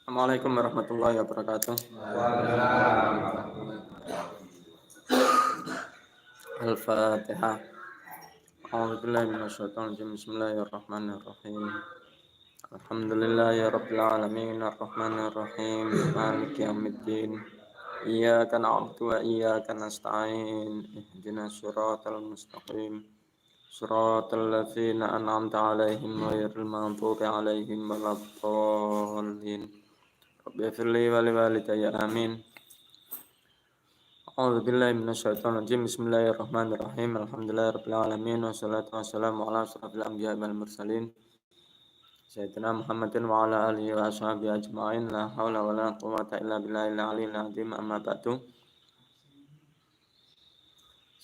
Assalamualaikum warahmatullahi wabarakatuh. Al-Fatihah. A'udzubillahi minasyaitonir rajim. Bismillahirrahmanirrahim. Alhamdulillahi rabbil alamin arrahmanir rahim maliki yaumiddin. Iyyaka na'budu wa iyyaka nasta'in. Ihdinas siratal mustaqim. Siratal ladzina an'amta 'alaihim ghairil maghdubi 'alaihim waladdallin. Rabbi firli wa liwalidayya amin. A'udzubillahi minasyaitonir rajim. Bismillahirrahmanirrahim. Alhamdulillahirabbil alamin wassalatu wassalamu ala asyrofil anbiya'i wal mursalin sayyidina Muhammadin wa ala alihi wa ashabihi ajma'in. La haula wala quwwata illa billahil aliyyil azim. Amma ba'du.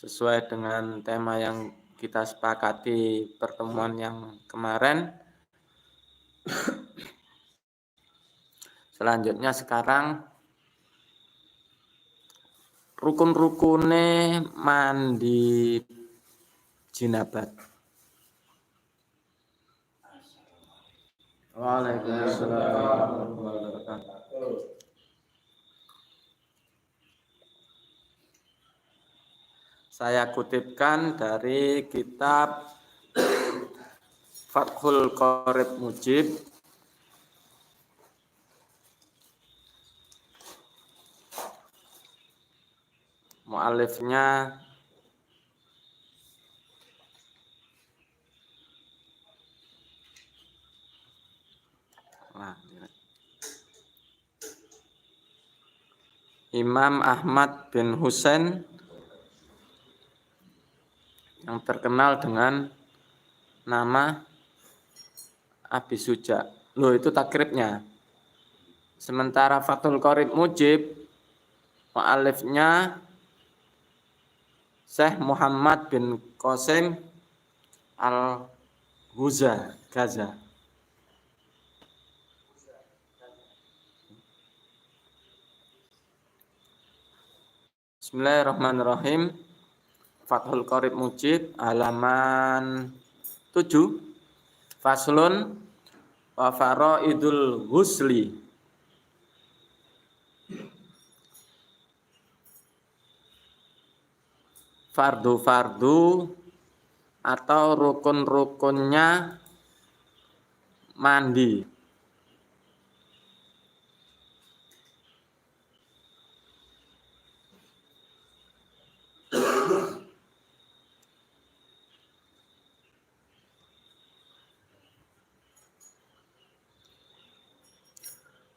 Sesuai dengan tema yang kita sepakati pertemuan yang kemarin, selanjutnya sekarang rukun-rukune mandi jinabat. Waalaikumsalam warahmatullahi wabarakatuh. Saya kutipkan dari kitab Fathul Qorib Mujib mu'alifnya Imam Ahmad bin Husain yang terkenal dengan nama Abi Suja. Loh, itu takribnya. Sementara Fathul Qorib Mujib mu'alifnya Syekh Muhammad bin Qasim Al-Gaza. Bismillahirrahmanirrahim. Fathul Qorib Mujib halaman 7. Faslun wa faraidul ghusli. Fardu-fardu atau rukun-rukunnya mandi.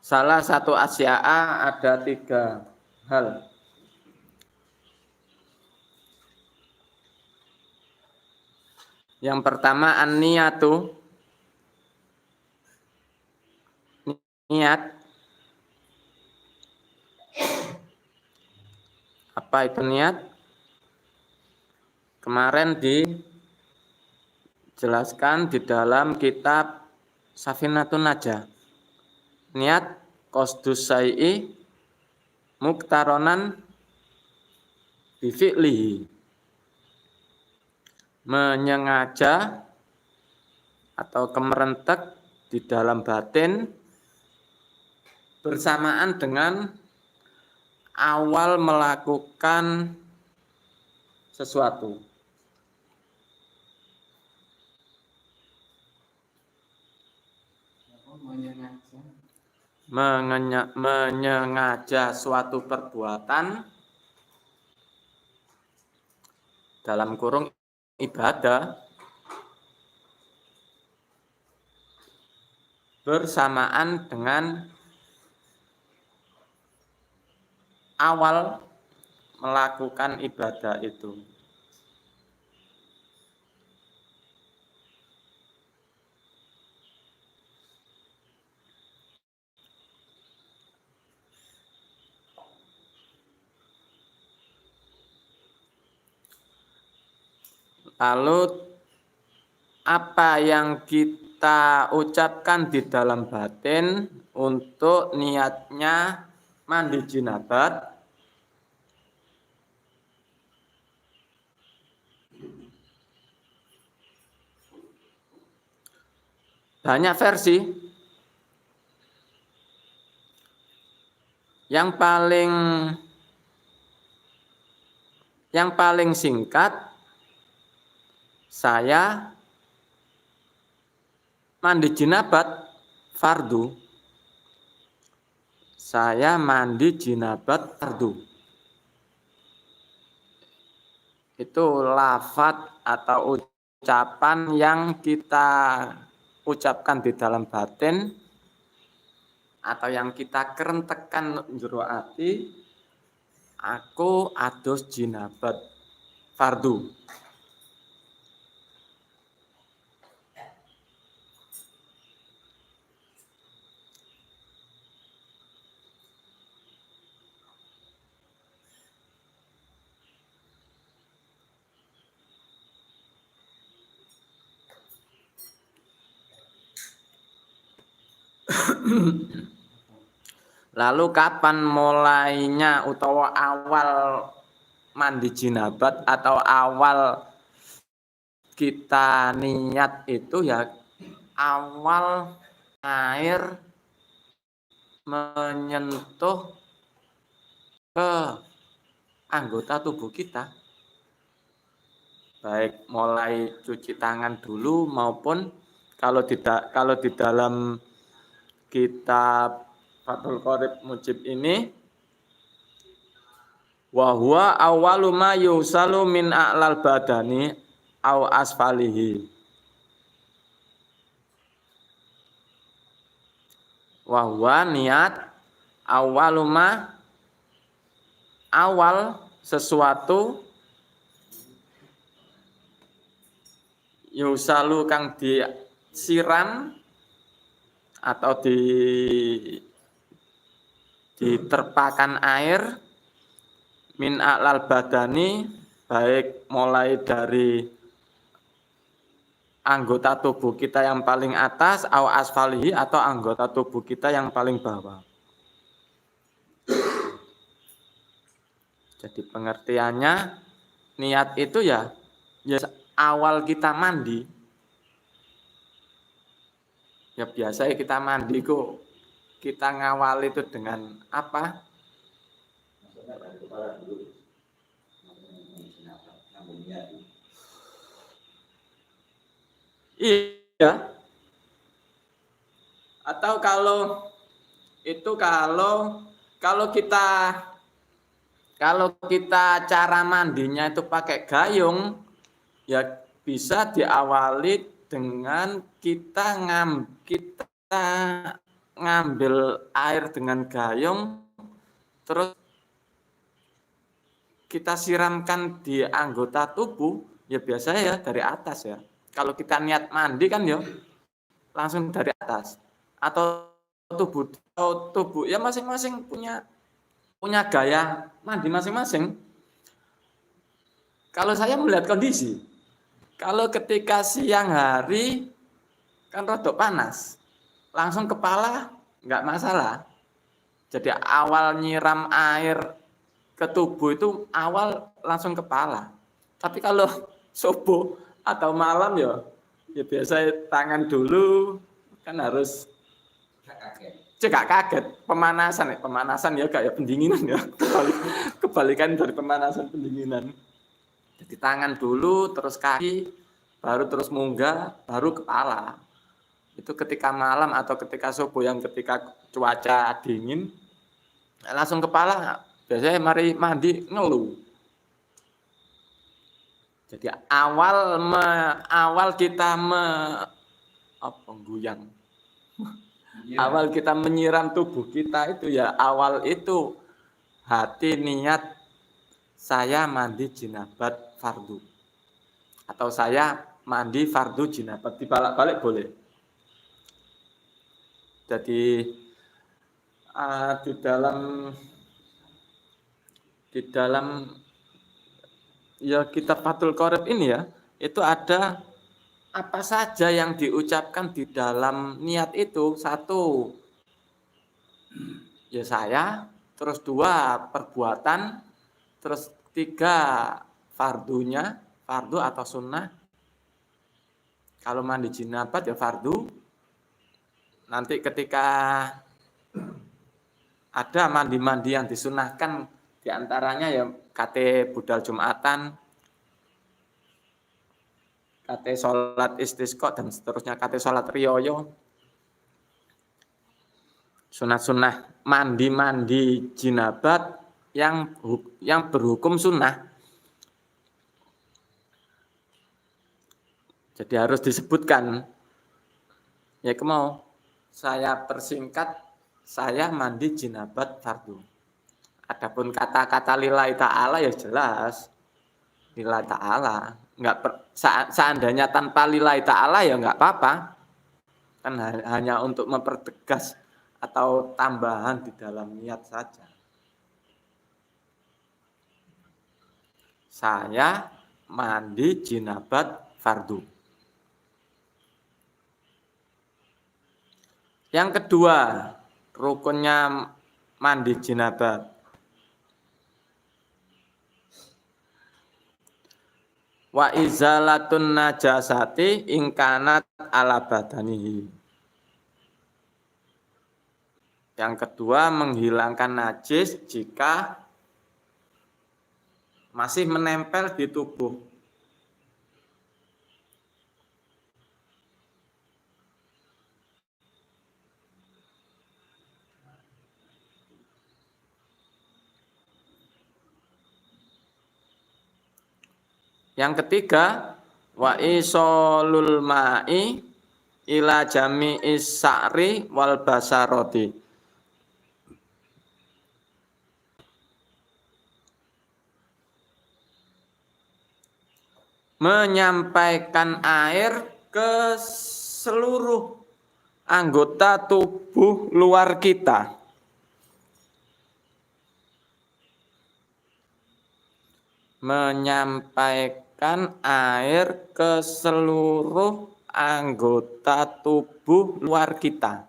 Salah satu asya'a ada 3 hal. Yang pertama an-niyatu, niat. Apa itu niat? Kemarin dijelaskan di dalam kitab Safinatun Najah. Niat qasdus syai'i muktaronan bifi'lihi, menyengaja atau kemerentek di dalam batin bersamaan dengan awal melakukan sesuatu. Menyengaja suatu perbuatan dalam kurung ibadah bersamaan dengan awal melakukan ibadah itu. Lalu apa yang kita ucapkan di dalam batin untuk niatnya mandi jinabat? Banyak versi. Yang paling singkat, saya mandi jinabat fardu. Saya mandi jinabat fardu. Itu lafadz atau ucapan yang kita ucapkan di dalam batin atau yang kita kerentekan jero ati, aku ados jinabat fardu. Lalu kapan mulainya utawa awal mandi jinabat atau awal kita niat itu ya awal air menyentuh ke anggota tubuh kita. Baik mulai cuci tangan dulu maupun kalau di dalam kitab Fathul Qorib Mujib ini, wa huwa awwalu ma yusalu min a'lal badani au asfalihi. Wa huwa niat awwalu ma, awal sesuatu yusalu kang disiram atau diterpakan air min a'lal badani, baik mulai dari anggota tubuh kita yang paling atas au asfalihi atau anggota tubuh kita yang paling bawah. Jadi pengertiannya niat itu ya awal kita mandi. Ya biasa kita mandi kok kita ngawal itu dengan apa? Iya. Atau kalau kita cara mandinya itu pakai gayung, ya bisa diawali dengan kita ngambil air dengan gayung, terus kita siramkan di anggota tubuh, ya biasanya ya dari atas ya. Kalau kita niat mandi kan ya langsung dari atas. Atau tubuh ya masing-masing punya gaya mandi masing-masing. Kalau saya melihat kondisi, kalau ketika siang hari kan rodok panas, langsung kepala nggak masalah. Jadi awal nyiram air ke tubuh itu awal langsung kepala. Tapi kalau subuh atau malam ya biasa tangan dulu, kan harus cegak kaget pemanasan ya kayak pendinginan ya, kebalikan dari pemanasan pendinginan. Jadi tangan dulu, terus kaki, baru terus munggah, baru kepala. Itu ketika malam atau ketika subuh yang ketika cuaca dingin, langsung kepala. Biasanya mari mandi ngeluh. Jadi awal kita guyang. Ya. Awal kita menyiram tubuh kita itu ya awal itu hati niat saya mandi jinabat fardu. Atau saya mandi fardu jinabat, dibalak-balik boleh. Jadi di dalam ya kitab Fathul Qorib ini ya, itu ada apa saja yang diucapkan di dalam niat itu. Satu, ya saya, terus dua, perbuatan, terus tiga, fardunya, fardu atau sunnah. Kalau mandi jinabat ya fardu. Nanti ketika ada mandi-mandi yang disunahkan, diantaranya ya kate budal Jumatan, kate sholat istisqa dan seterusnya, kate sholat riyoyo. Sunah-sunah mandi-mandi jinabat yang berhukum sunnah. Jadi harus disebutkan. Ya mau saya persingkat, saya mandi jinabat fardu. Adapun kata-kata lillahi ta'ala ya jelas lillahi ta'ala. Seandainya tanpa lillahi ta'ala ya enggak apa-apa. Kan hanya untuk mempertegas atau tambahan di dalam niat saja. Saya mandi jinabat fardu. Yang kedua, rukunnya mandi jinabat. Wa izalatun najasati ingkanat ala badanihi. Yang kedua, menghilangkan najis jika masih menempel di tubuh. Yang ketiga, wa isolul ma'i ila jami'is sa'ri wal basaroti. Menyampaikan air ke seluruh anggota tubuh luar kita. Menyampaikan air ke seluruh anggota tubuh luar kita.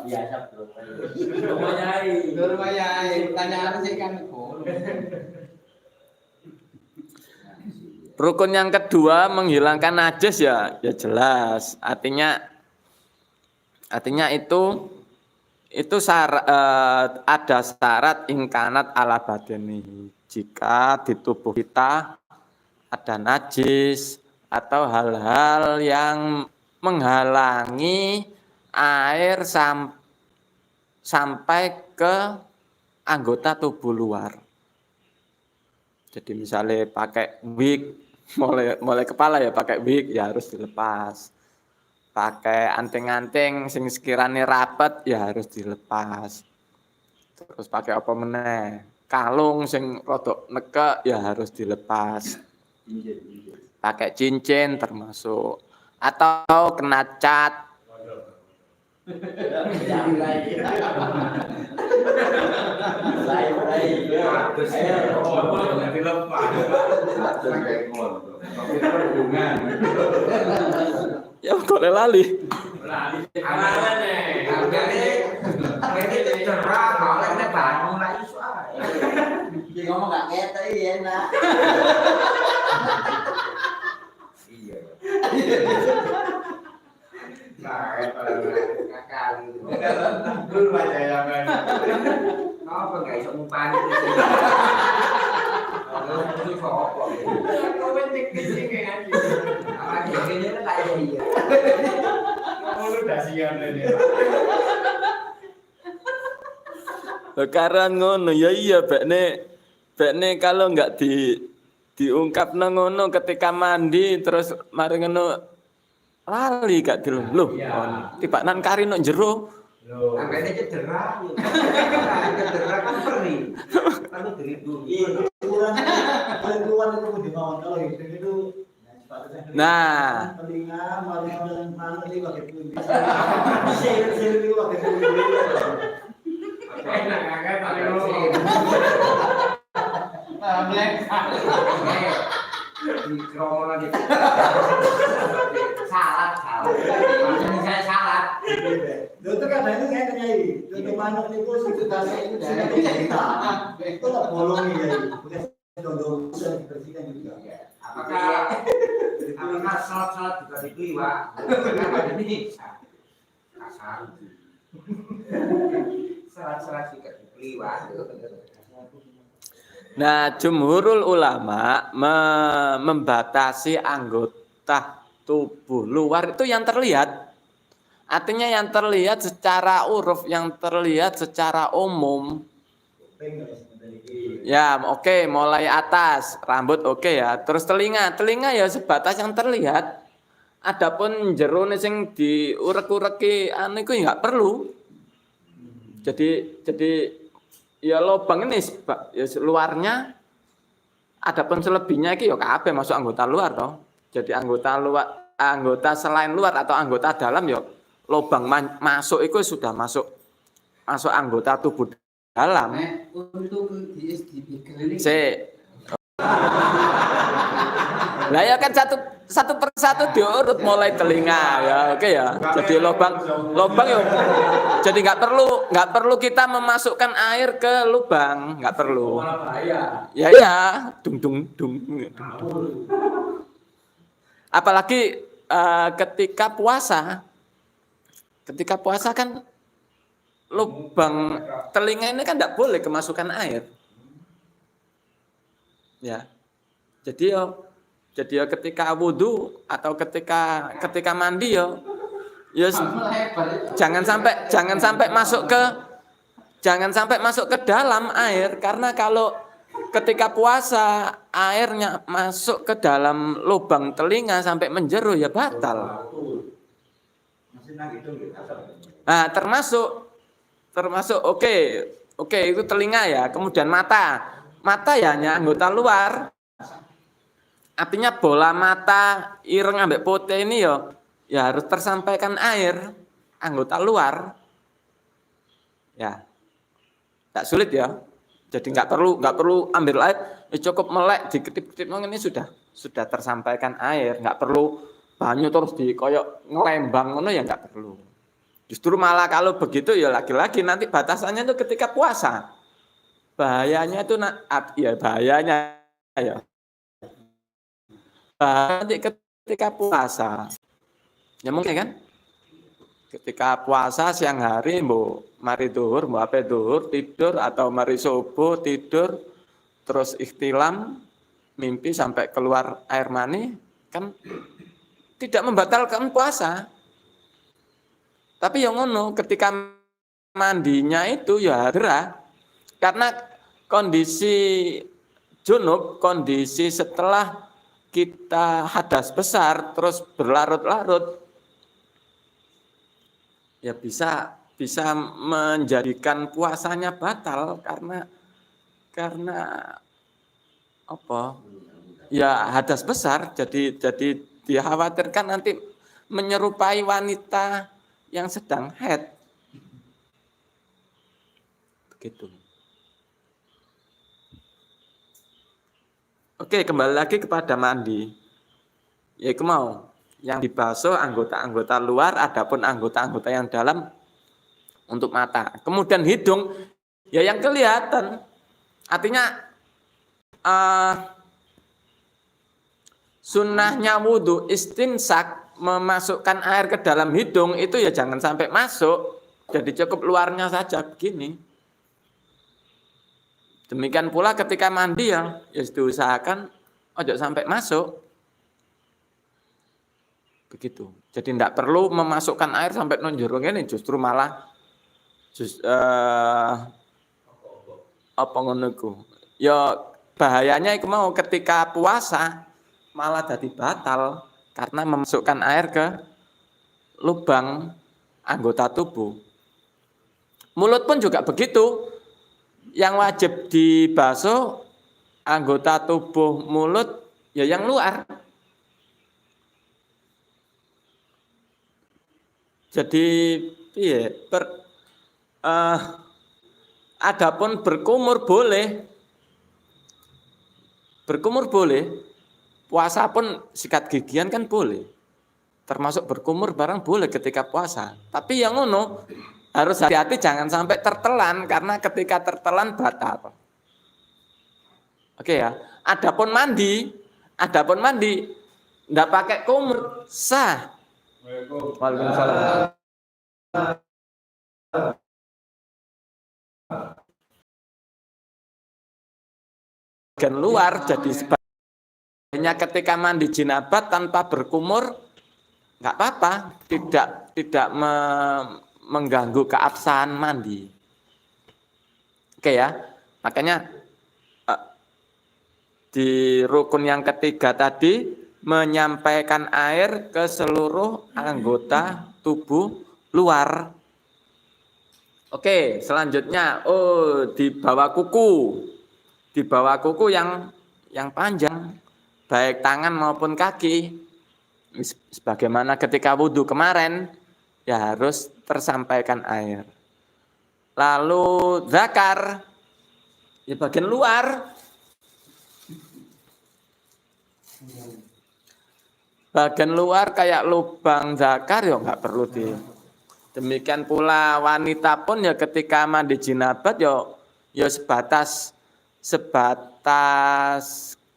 Biasa bro. Lumayan. Pertanyaan sih kan. Rukun yang kedua menghilangkan najis ya jelas. Artinya itu ada syarat ingkanat ala badani. Jika di tubuh kita ada najis atau hal-hal yang menghalangi air sampai ke anggota tubuh luar. Jadi misalnya pakai wig, mulai kepala ya pakai wig ya harus dilepas. Pakai anting-anting sing sekiranya rapet ya harus dilepas. Terus pakai apa meneh? Kalung sing rodok nekek ya harus dilepas. Pakai cincin termasuk. Atau kena cat. Ya kok lali. Ngomong gak ngerti enak. Iya. Kakak gitu. Dulu aja ya kan. Apa enggak iso ngumpani itu. Kalau itu kok. Komen teknisnya kayak gitu. Apa gini kan kayak iya. Kamu udah siap ini. Bekaran ngono ya iya bekne kalau enggak diungkap ngono ketika mandi terus mari ngono lali gak dulu lho tibakan kari nok jero lho angkane cedera cedera kan perih kan dari dulu keluar itu di bawah kalau itu nah telinga malah dan mana ini pakai kunci sel itu pakai kunci enak agak pakai black di kromo lagi itu dasar itu dari kita. Itu lah bolongnya ya. Bukan dondong bisa dibersihkan juga. Apakah salat juga dikeliwat? Kenapa ini? Kasar. Salat juga dikeliwat. Nah, jumhurul ulama membatasi anggota tubuh luar itu yang terlihat. Artinya yang terlihat secara uruf, yang terlihat secara umum. Ya, oke, mulai atas, rambut oke ya. Terus telinga ya sebatas yang terlihat. Adapun jero sing diurek-ureki anu iku enggak perlu. Jadi ya lubang ini ya luarnya, adapun selebihnya iki ya kabeh masuk anggota luar toh. Jadi anggota selain luar atau anggota dalam ya lubang masuk itu sudah masuk anggota tubuh dalam. Untuk di Lah ya kan satu persatu diurut mulai telinga ya, oke ya. Jadi lubang ya. Jadi nggak perlu kita memasukkan air ke lubang, nggak perlu. Ya, dung. Apalagi ketika puasa kan lubang telinga ini kan tidak boleh kemasukan air. Ya. Jadi ya ketika wudhu atau ketika mandi ya jangan sampai masuk ke dalam air, karena kalau ketika puasa airnya masuk ke dalam lubang telinga sampai menjeruh ya batal. Nah, termasuk oke itu telinga ya, kemudian mata ya hanya anggota luar. Artinya bola mata, ireng ambek putih ini ya harus tersampaikan air, anggota luar. Ya. Tak sulit ya. Jadi nggak perlu ambil air, cukup melek diketip-ketip ini sudah tersampaikan air, nggak perlu banyu terus dikoyok ngelembang ngono ya nggak perlu. Justru malah kalau begitu ya lagi-lagi nanti batasannya itu ketika puasa. Bahayanya itu bahayanya ya. Nanti ketika puasa, ya mungkin kan, ketika puasa siang hari, mari duhur, apa duhur, tidur, atau mari subuh, tidur, terus ikhtilam, mimpi sampai keluar air mani, kan tidak membatalkan puasa. Tapi yang ngono, ketika mandinya itu ya gerah, karena kondisi junub, kondisi setelah kita hadas besar terus berlarut-larut ya bisa menjadikan puasanya batal karena apa? Ya hadas besar, jadi dikhawatirkan nanti menyerupai wanita yang sedang haid. Begitu. Oke, kembali lagi kepada mandi. Ya itu mau yang dibasuh anggota-anggota luar, adapun anggota-anggota yang dalam untuk mata. Kemudian hidung, ya yang kelihatan. Artinya sunnahnya wudhu istinsak, memasukkan air ke dalam hidung itu ya jangan sampai masuk. Jadi cukup luarnya saja begini. Demikian pula ketika mandi ya diusahakan ojo sampai masuk. Begitu. Jadi tidak perlu memasukkan air sampai nonjorong ini, justru malah apa ngono iku. Ya bahayanya iku mau ketika puasa malah jadi batal karena memasukkan air ke lubang anggota tubuh. Mulut pun juga begitu. Yang wajib dibasuh anggota tubuh mulut ya yang luar. Jadi adapun berkumur boleh. Puasa pun sikat gigian kan boleh. Termasuk berkumur barang boleh ketika puasa. Tapi yang ngono harus hati-hati jangan sampai tertelan karena ketika tertelan batal. Oke ya. Adapun mandi enggak pakai kumur sah. Waalaikumsalam. Bagian luar jadi sebaliknya ketika mandi jinabat tanpa berkumur nggak apa-apa, tidak mengganggu keabsahan mandi. Oke ya, makanya di rukun yang ketiga tadi menyampaikan air ke seluruh anggota tubuh luar. Oke, selanjutnya di bawah kuku yang panjang, baik tangan maupun kaki. Sebagaimana ketika wudhu kemarin, ya harus tersampaikan air. Lalu zakar, ya bagian luar. Bagian luar kayak lubang zakar ya nggak perlu di. Demikian pula wanita pun ya ketika mandi jinabat ya sebatas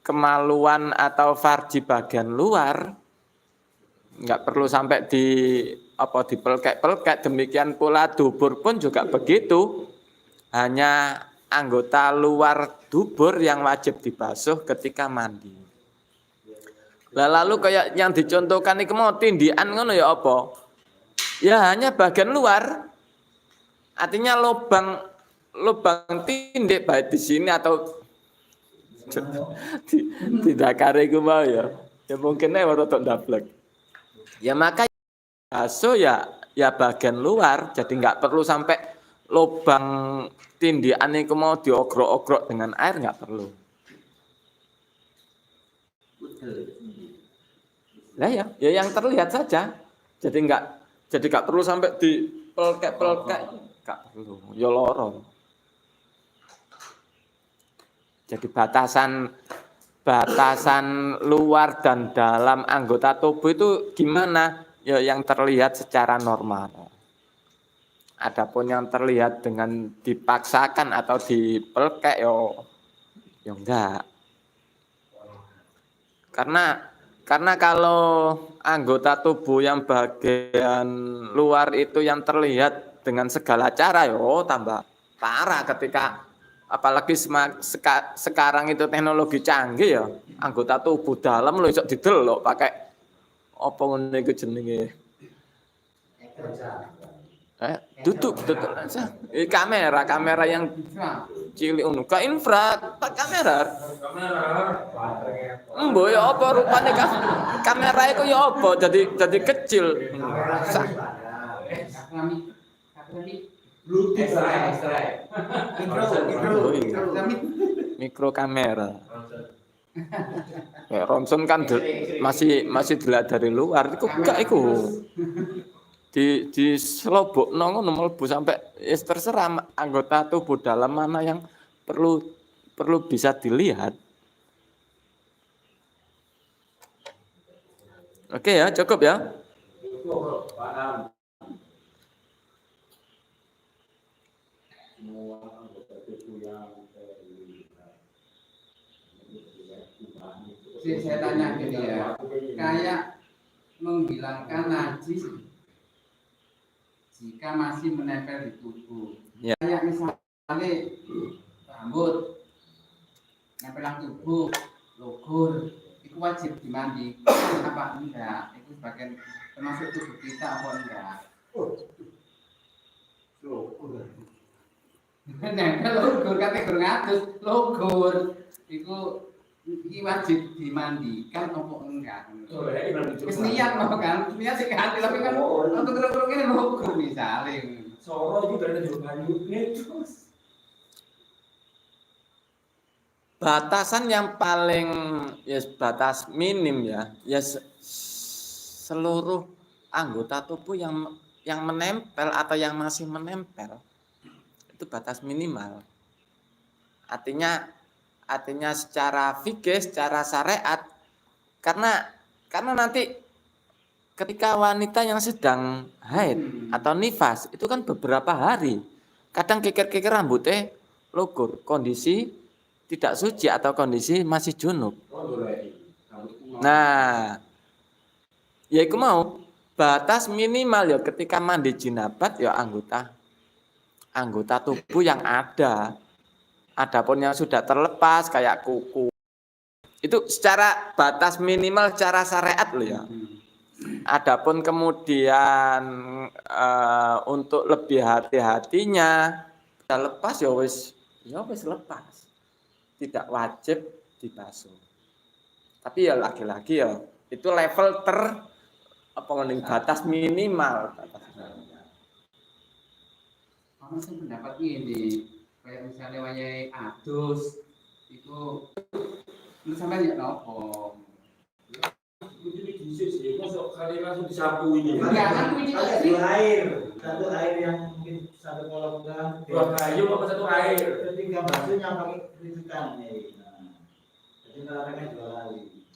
kemaluan atau farji bagian luar, nggak perlu sampai dipelkek-pelkek. Demikian pula dubur pun juga begitu, hanya anggota luar dubur yang wajib dibasuh ketika mandi. Lalu kayak yang dicontohkan iki mau tindikan ngono ya apa? Ya hanya bagian luar. Artinya lubang tindik baik di sini atau tidak kare ku mau ya. Ya mungkin rada ndablek. Ya maka basuh ya bagian luar, jadi nggak perlu sampai lubang tindikan iku mau diogrok-ogrok dengan air, nggak perlu. Lah ya yang terlihat saja. Jadi nggak perlu sampai dipelkek-pelkek, nggak perlu. Ya loro. Jadi batasan luar dan dalam anggota tubuh itu gimana? Ya yang terlihat secara normal. Adapun yang terlihat dengan dipaksakan atau dipelkek ya enggak. Karena kalau anggota tubuh yang bagian luar itu yang terlihat dengan segala cara tambah parah ketika apalagi sekarang itu teknologi canggih ya, anggota tubuh dalam lo iso didelok pakai apa ngene iku jenenge. Tutup aja. Kamera yang cilik ngono. Ka infra, kamera. Mbok ya apa rupane kamera iku ya apa jadi kecil. Mikro kamera. Ya ronson kan masih dilihat dari luar iku gak iku. Di selobokno ngono mlebu sampai terserah anggota tubuh dalam mana yang perlu bisa dilihat. Oke ya, cukup ya. Saya tanya gini ya, kayak menghilangkan najis jika masih menempel di tubuh. Ya. Kayak misalnya rambut nempelan tubuh, logur, itu wajib dimandikan apa enggak? Itu sebagian termasuk tubuh kita apa enggak? Nempel logur kategori ngatus, logur itu wajib dimandikan apa enggak? Wis niat mau kan, niat sih ganti tapi kan untuk terus ini logur misalnya. Soro itu berada di banyu terus. Batasan yang paling batas minim ya seluruh anggota tubuh yang menempel atau yang masih menempel itu batas minimal. Artinya secara fikih, secara syariat karena nanti ketika wanita yang sedang haid atau nifas itu kan beberapa hari. Kadang kikir-kikir rambutnya logur, kondisi tidak suci atau kondisi masih junub. Nah, ya iku mau batas minimal ya ketika mandi jinabat ya anggota tubuh yang ada. Adapun yang sudah terlepas kayak kuku itu secara batas minimal secara syariat loh ya. Adapun kemudian untuk lebih hati-hatinya kita lepas ya wis lepas. Tidak wajib dibasuh. Tapi ya lagi-lagi ya itu level batas minimal. Kamu sih pendapat ini kayak misalnya wayai adus itu lu sampai nggak nopo. Jadi bisa sih, masuk kali langsung disapu ini. Enggak, aku ini satu air yang mungkin satu kolam kan. Dua kayu apa satu air? Ketika basuhnya pakai kritikan ya. Jadi menerapkan dua kali.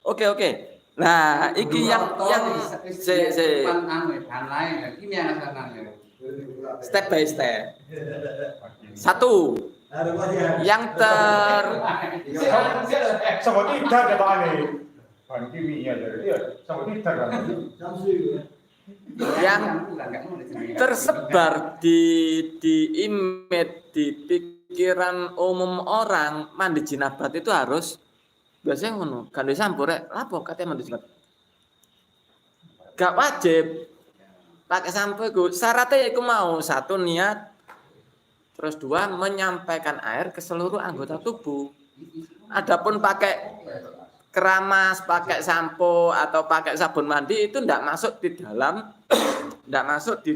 Oke. Nah, iki yang step by step. Satu, yang sama tidak ada aneh. Bahan kimia jadi dia sama tidak kan. yang tersebar di image di pikiran umum orang mandi jinabat itu harus biasanya ngono gandhe sampo rek lapo katanya mandi jinabat gak wajib pakai sampo iku syaratnya iku mau satu niat terus dua menyampaikan air ke seluruh anggota tubuh. Adapun pakai keramas, pakai sampo atau pakai sabun mandi itu tidak masuk di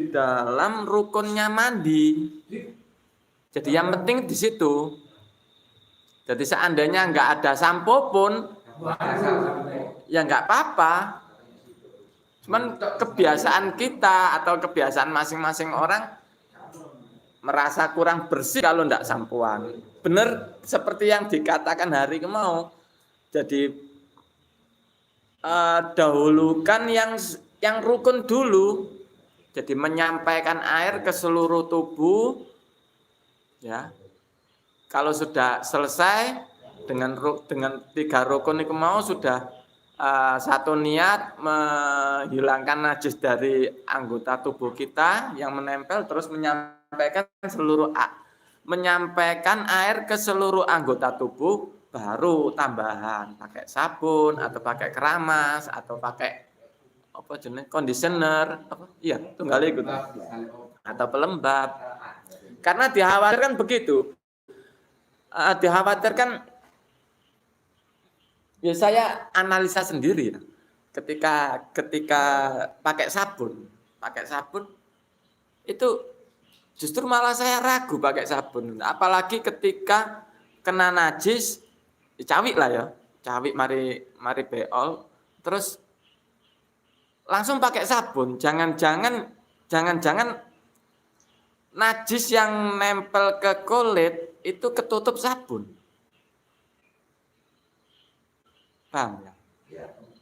dalam rukunnya mandi. Jadi yang penting di situ. Jadi seandainya nggak ada sampo pun, ya nggak apa-apa. Cuman kebiasaan kita atau kebiasaan masing-masing orang merasa kurang bersih kalau ndak sampoan. Bener seperti yang dikatakan hari kemau. Jadi dahulukan yang rukun dulu. Jadi menyampaikan air ke seluruh tubuh. Ya. Kalau sudah selesai dengan 3 rukun itu mau sudah satu niat menghilangkan najis dari anggota tubuh kita yang menempel terus menyampaikan air ke seluruh anggota tubuh baru tambahan pakai sabun atau pakai keramas atau pakai apa jenis conditioner tunggal itu atau pelembab karena dikhawatirkan begitu ya saya analisa sendiri ya. ketika pakai sabun itu justru malah saya ragu pakai sabun. Apalagi ketika kena najis, cawik lah ya. Cawik mari beol. Terus langsung pakai sabun. Jangan-jangan najis yang nempel ke kulit itu ketutup sabun. Paham ya?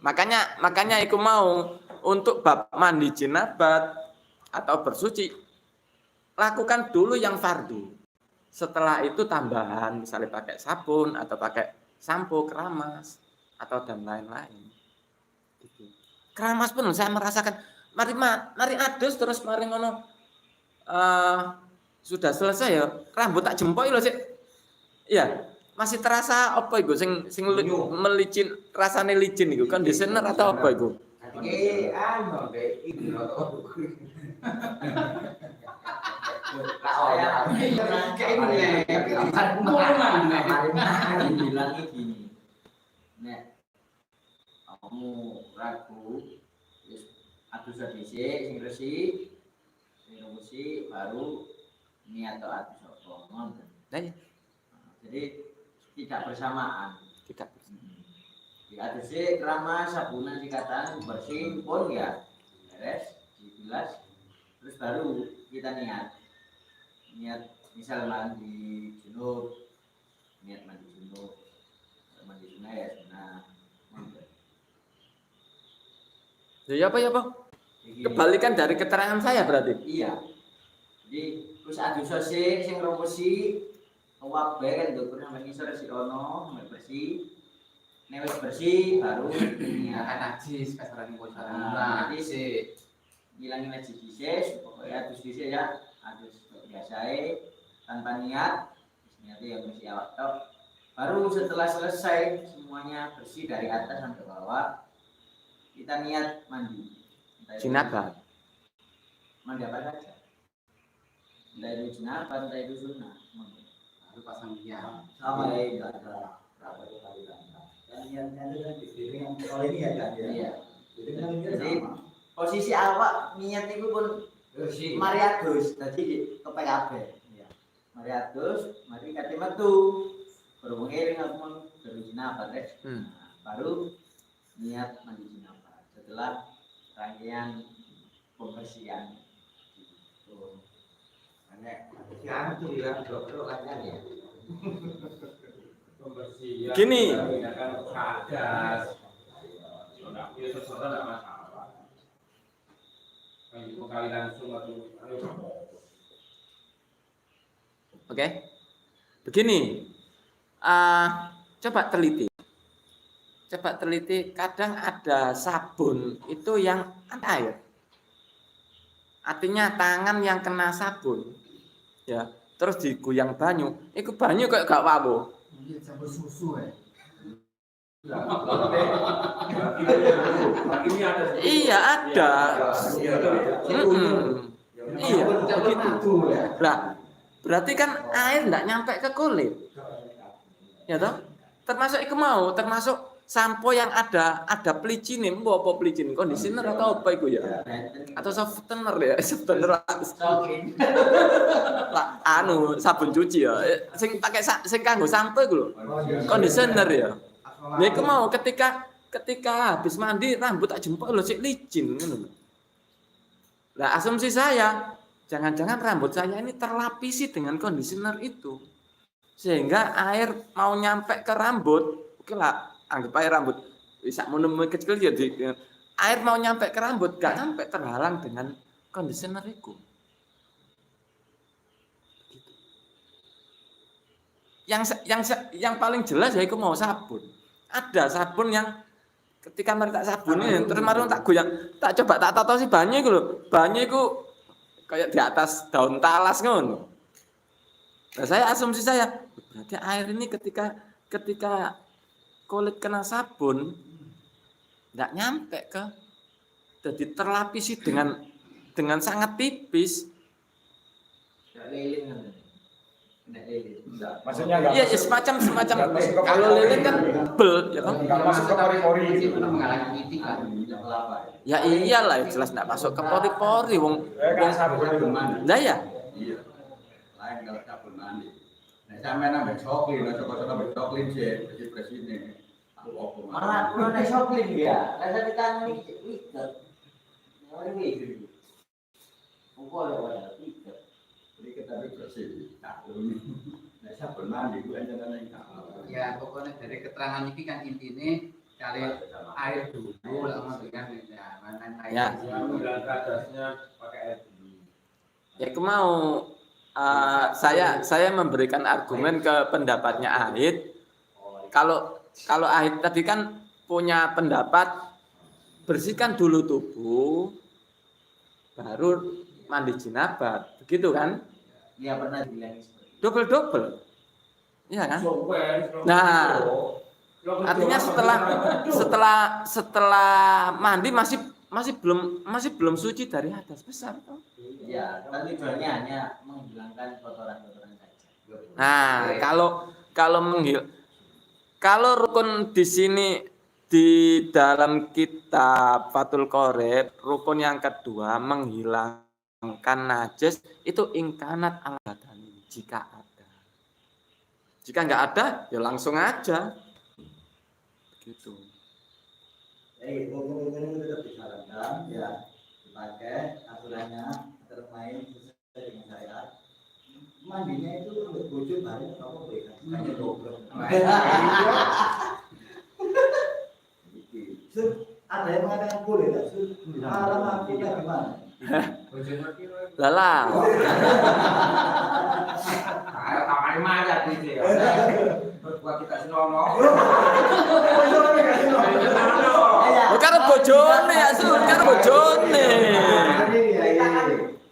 Makanya aku mau untuk bab mandi jinabat atau bersuci lakukan dulu yang fardu. Setelah itu tambahan, misalnya pakai sabun atau pakai sampo, keramas atau dan lain-lain. Keramas pun saya merasakan, mari adus terus mari ngono. Sudah selesai ya, rambut tak jempoi loh sih. Iya, masih terasa apa iku sing melicin, rasane licin iku conditioner atau apa iku? Bilangnya gini, nek kamu ragu, adus sing resik, baru niat atau adus apa, jadi tidak bersamaan. Diadus keramas, sabunan dikatakan bersih pun ya, beres, dibilas, terus baru kita niat misal mandi junub, niat mandi junub, mandi sungai ya sunah. Ya apa ya, Pak? Kebalikan dari keterangan saya berarti. Iya. Jadi terus adu sose sing romosi wabe kan dokter sampe ngisor si ono sampe bersih. Nek wis bersih baru Ya kan najis kasaran bosan. Nah, jadi si ngilangin najis disis, pokoknya adus disis ya, adus biasae tanpa niat, niatnya yang mesti awak tok. Baru setelah selesai semuanya bersih dari atas sampai bawah, kita niat mandi. Jinabah. Mandi apa saja. Entah itu jinabah, entah itu sunnah. Baru pasang dia. Sama ya, enggak ada berapa kali Niatnya itu kan dikirim kalau ini ya kan ya. Iya. Jadi Posisi awak niat itu pun Bersih. mari adus, jadi ke PKB. Iya. Mari adus, mari kate metu. Berhubung iring aku mau dari jinabah, Res. Nah, baru niat mandi jinabah. Setelah rangkaian pembersihan. Gitu. yang itu bilang dokter katanya ya. Pembersihan. Gini. Menggunakan kadas. Enggak, ya sesuatu enggak masalah. Kayak gitu kali langsung atau Oke. Begini. Coba teliti. Kadang ada sabun itu yang air. Artinya tangan yang kena sabun. Ya, terus digoyang banyu. Iku banyu kayak gak wawo. Mungkin campur susu ya. Iya ada. Iya, begitu. Lah, berarti kan air enggak nyampe ke kulit. Ya toh? Termasuk iku mau, termasuk sampo yang ada pelicin, mbok apa pelicin, conditioner atau apa iku ya? Atau softener ya, softener. Lah, sabun cuci ya. Sing pakai sing kanggo sampo iku lho. Conditioner ya. Ya iku mau ketika habis mandi rambut tak jempol lho sik licin ngono lho. Lah asumsi saya, jangan-jangan rambut saya ini terlapisi dengan conditioner itu. Sehingga air mau nyampe ke rambut, oke lah, anggap aja rambut bisa menemui kecil ya air mau nyampe ke rambut gak sampai terhalang dengan conditioner itu. Yang paling jelas ya itu mau sabun. Ada sabun yang ketika mari tak sabunin terus mari tak goyang, tak coba tak totosi banyu iku lho. Banyu iku kayak di atas daun talas ngono. Nah, asumsi saya berarti air ini ketika kulit kena sabun enggak nyampe ke, jadi terlapisi dengan sangat tipis. Maksudnya enggak. Iya, semacam kalau lilin kan bel ya kan. Enggak masuk ke pori-pori. Mengalami kritik kan. Ya iyalah, jelas enggak masuk ke pori-pori wong Sabun itu. Lah ya. Iya. Lain kalau sabun mandi. Nah, sampe nambah coklit, coklat nambah coklit sih, bersih ini. Malah kulo nek shopping ya, rasa ditangani wiket. Ora wiket. Engko ya ora wiket. Jadi kita bersih. Nah, nek sabun mandi ku aja nang ya pokoknya dari keterangan ini kan intinya cari air dulu lama dengan air. Ya. Yang kadasnya pakai air dulu. Ya aku mau saya memberikan argumen ke pendapatnya Ahid. Kalau Ahid tadi kan punya pendapat bersihkan dulu tubuh baru mandi jinabah, begitu kan? Iya pernah bilang seperti itu. Double. Iya kan? Nah, artinya setelah mandi masih belum suci dari hadas besar toh. Iya, kan tujuannya hanya menghilangkan kotoran-kotoran saja. Nah, kalau rukun di sini di dalam kitab Fathul Qorib, rukun yang kedua menghilangkan najis itu ingkanat al-badani jika ada. Jika enggak ada, ya langsung aja. Begitu. Jadi hukum-hukum itu tetap disarankan ya dipakai aturannya termain sesuai dengan syariat. Mandinya itu untuk bojo bareng kamu berikan Ada yang mengatakan boleh tak? Haram akidah gimana? Lala. Ayo tamane manjat iki ya. Berbuat kita senono. Karo bojone ya, Sur, karo bojone.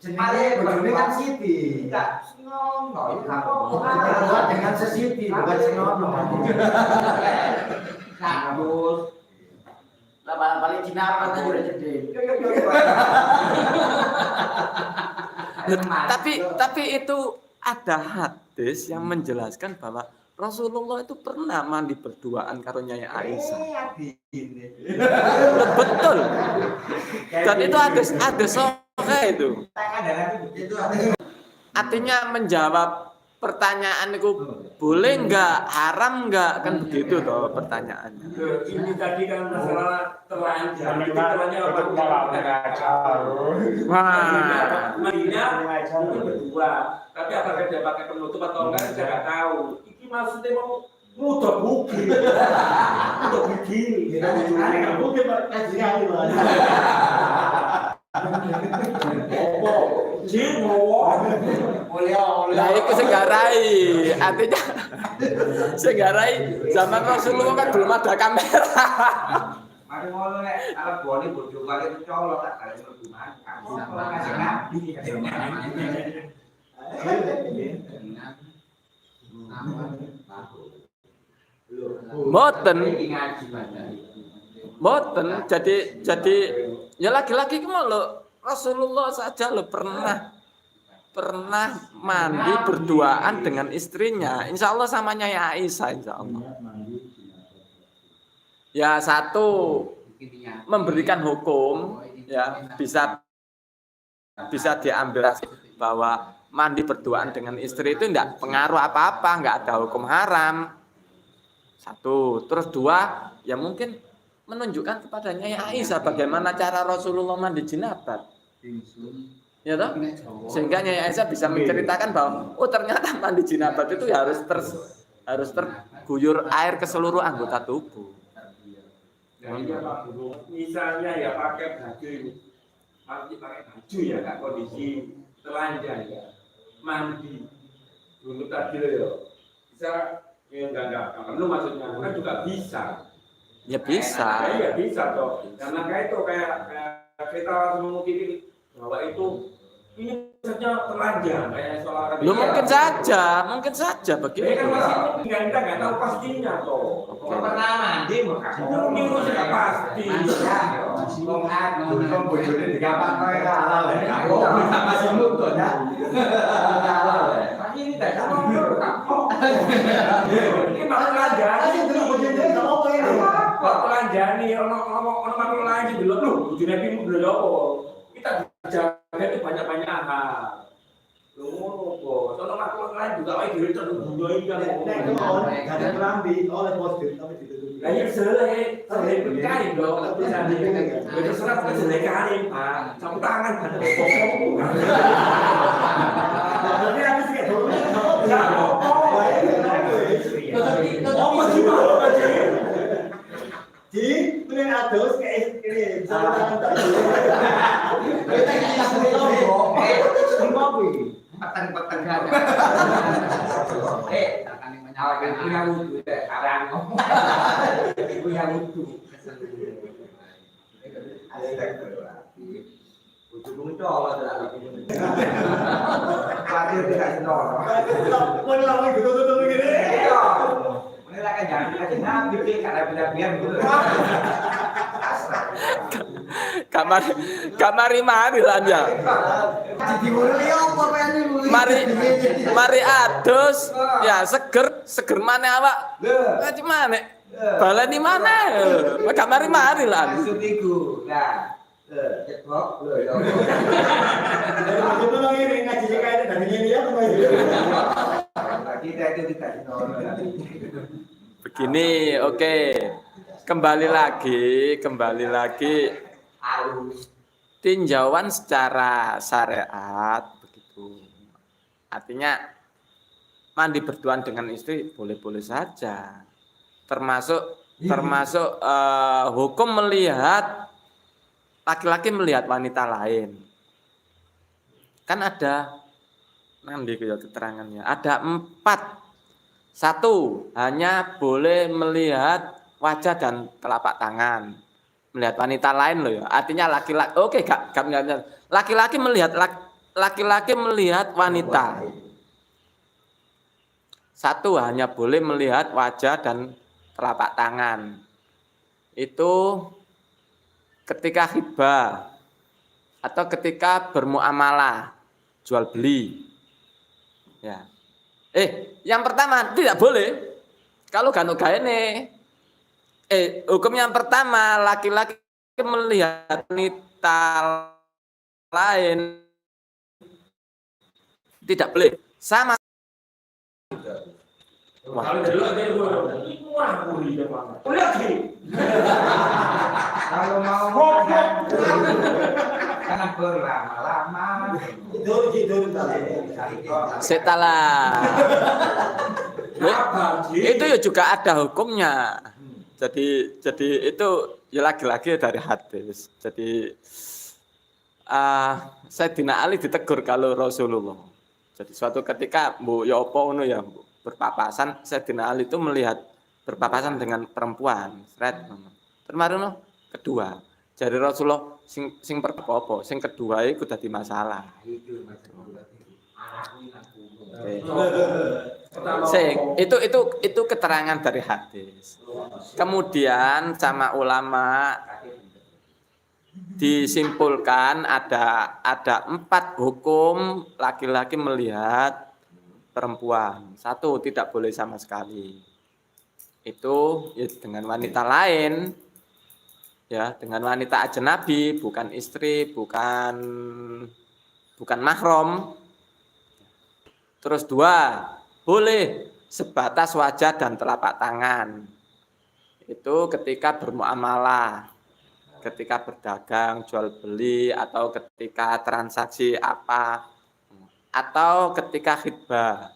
Jenenge bojone kan Siti. Tidak senono itu Buat dengan sesiti bukan senono. Kagus. Lah paling Cina apa tadi udah jeding. Tapi itu ada hadis yang menjelaskan bahwa Rasulullah itu pernah mandi berduaan karo Nyai Aisyah. Betul. Dan itu ada sahih itu. Artinya menjawab pertanyaan itu boleh enggak, haram enggak, kan begitu toh pertanyaannya. Ini tadi kan masalah telanjang. Itu telanjang apa? Wah. Mandinya mungkin berdua, tapi apakah dia pakai penutup atau enggak saya nggak tahu. Ini maksudnya mau mudah bukti, mudah bukti. Mungkin kajinya itu. Jin mau. Lah iku sing garai. Artinya sing garai zaman Rasulullah kan belum ada kamera. Mari ngono nek arep bone bojo kali colok tak kali mlebu makan. Sama kasih nabi Mboten. Jadi ya lagi-lagi ku lo Rasulullah saja lo pernah mandi berduaan dengan istrinya. Insya Allah sama Nyai Aisyah, insya Allah. Ya satu memberikan hukum, ya bisa diambil bahwa mandi berduaan dengan istri itu tidak pengaruh apa-apa, nggak ada hukum haram. Satu, terus dua, ya mungkin menunjukkan kepada Nyai Aisyah bagaimana cara Rasulullah mandi jinabat. Ya toh? Sehingga Nyai Aisyah bisa menceritakan bahwa oh ternyata mandi jinabat itu ya harus terguyur air ke seluruh anggota tubuh. Nah, iya Pak Guru. Misalnya ya pakai baju, pakai baju ya kak kondisi telanjang ya, mandi dulu tadi ya, bisa ya enggak perlu maksudnya kan juga bisa. Ya bisa. Ya bisa toh, karena kayak itu kayak kita harus memungkiri bahwa itu ini maksudnya telanjang kayak soal Lu mungkin saja ini begitu. kan masih kita nggak tahu pastinya toh. Kalau pernah mandi maka Mungkin itu sudah pasti. wong wong bojone digapak kowe halal ya. Aku masih nutut ya. Halal ya. Tapi ini tak ngono kok. Ini maksud telanjang. Ayo dulu bojone enggak apa ini. Kok telanjani ono makin lanjut dulu lu bojone iki dulu apa? Kita jaga itu banyak-banyak hal. Lu ngono kok. Sono makin lain juga wae dhewe terus kan. Nek ada kelambi oleh positif tapi ditutupi. Lah ya selesai berkali dong kalau bisa nih. Itu serap ke selesai kali Pak. Sapu tangan kan. Tapi aku sih dulu. Ya apa? Apa sih Pak? Jadi, punya ados kayak ini, salah tak. Kita kita lombok. Ngopi. Peteng-peteng kan. Akan menyalakan punya wudhu deh, karang. Punya wudhu. Wudhu muncul ada. Khawatir tidak senono. Mana lama gitu begini. Ini lah kan jangan kasih nabi karena biar gitu. Kamari mari lah ya. Mari adus ya seger mana awak. Macam mana? Balani mana? Kamari mari lah. Maksud iku. Nah, cekok lho ya. Bagaimana ini ngaji kayak dari ini ya kemarin. Kita itu tidak senono. Begini, oke. Kembali lagi Halus. tinjauan secara syariat begitu. Artinya mandi berduaan dengan istri boleh-boleh saja. Termasuk termasuk hukum melihat laki-laki melihat wanita lain. Kan ada nanti keterangannya. Ada 4. 1, hanya boleh melihat wajah dan telapak tangan. Melihat wanita lain loh ya. Artinya laki-laki. Oke, laki-laki melihat wanita. 1, hanya boleh melihat wajah dan telapak tangan. Itu ketika hibah atau ketika bermuamalah, jual beli. Ya. Yang pertama tidak boleh. Kalau ganu gaene. Hukum yang pertama, laki-laki melihat wanita lain tidak boleh. Sama. Kalau dulu ada wah boleh banget. Boleh. Kalau mau karena berlama-lama Setalah. Itu ya juga ada hukumnya. Jadi itu ya lagi-lagi dari hadis. Jadi Sayyidina Ali ditegur kalau Rasulullah. Jadi suatu ketika ya apa ngono ya berpapasan, Sayyidina Ali itu melihat berpapasan dengan perempuan. Termaru kedua. Jadi Rasulullah sing pertama, sing kedua itu dadi masalah. Itu keterangan dari hadis. Kemudian sama ulama disimpulkan ada 4 hukum laki-laki melihat perempuan. 1, tidak boleh sama sekali. Itu ya dengan wanita lain. Ya, dengan wanita ajnabi, bukan istri, bukan mahram. Terus 2, boleh sebatas wajah dan telapak tangan. Itu ketika bermuamalah, ketika berdagang, jual beli, atau ketika transaksi apa, atau ketika khitbah,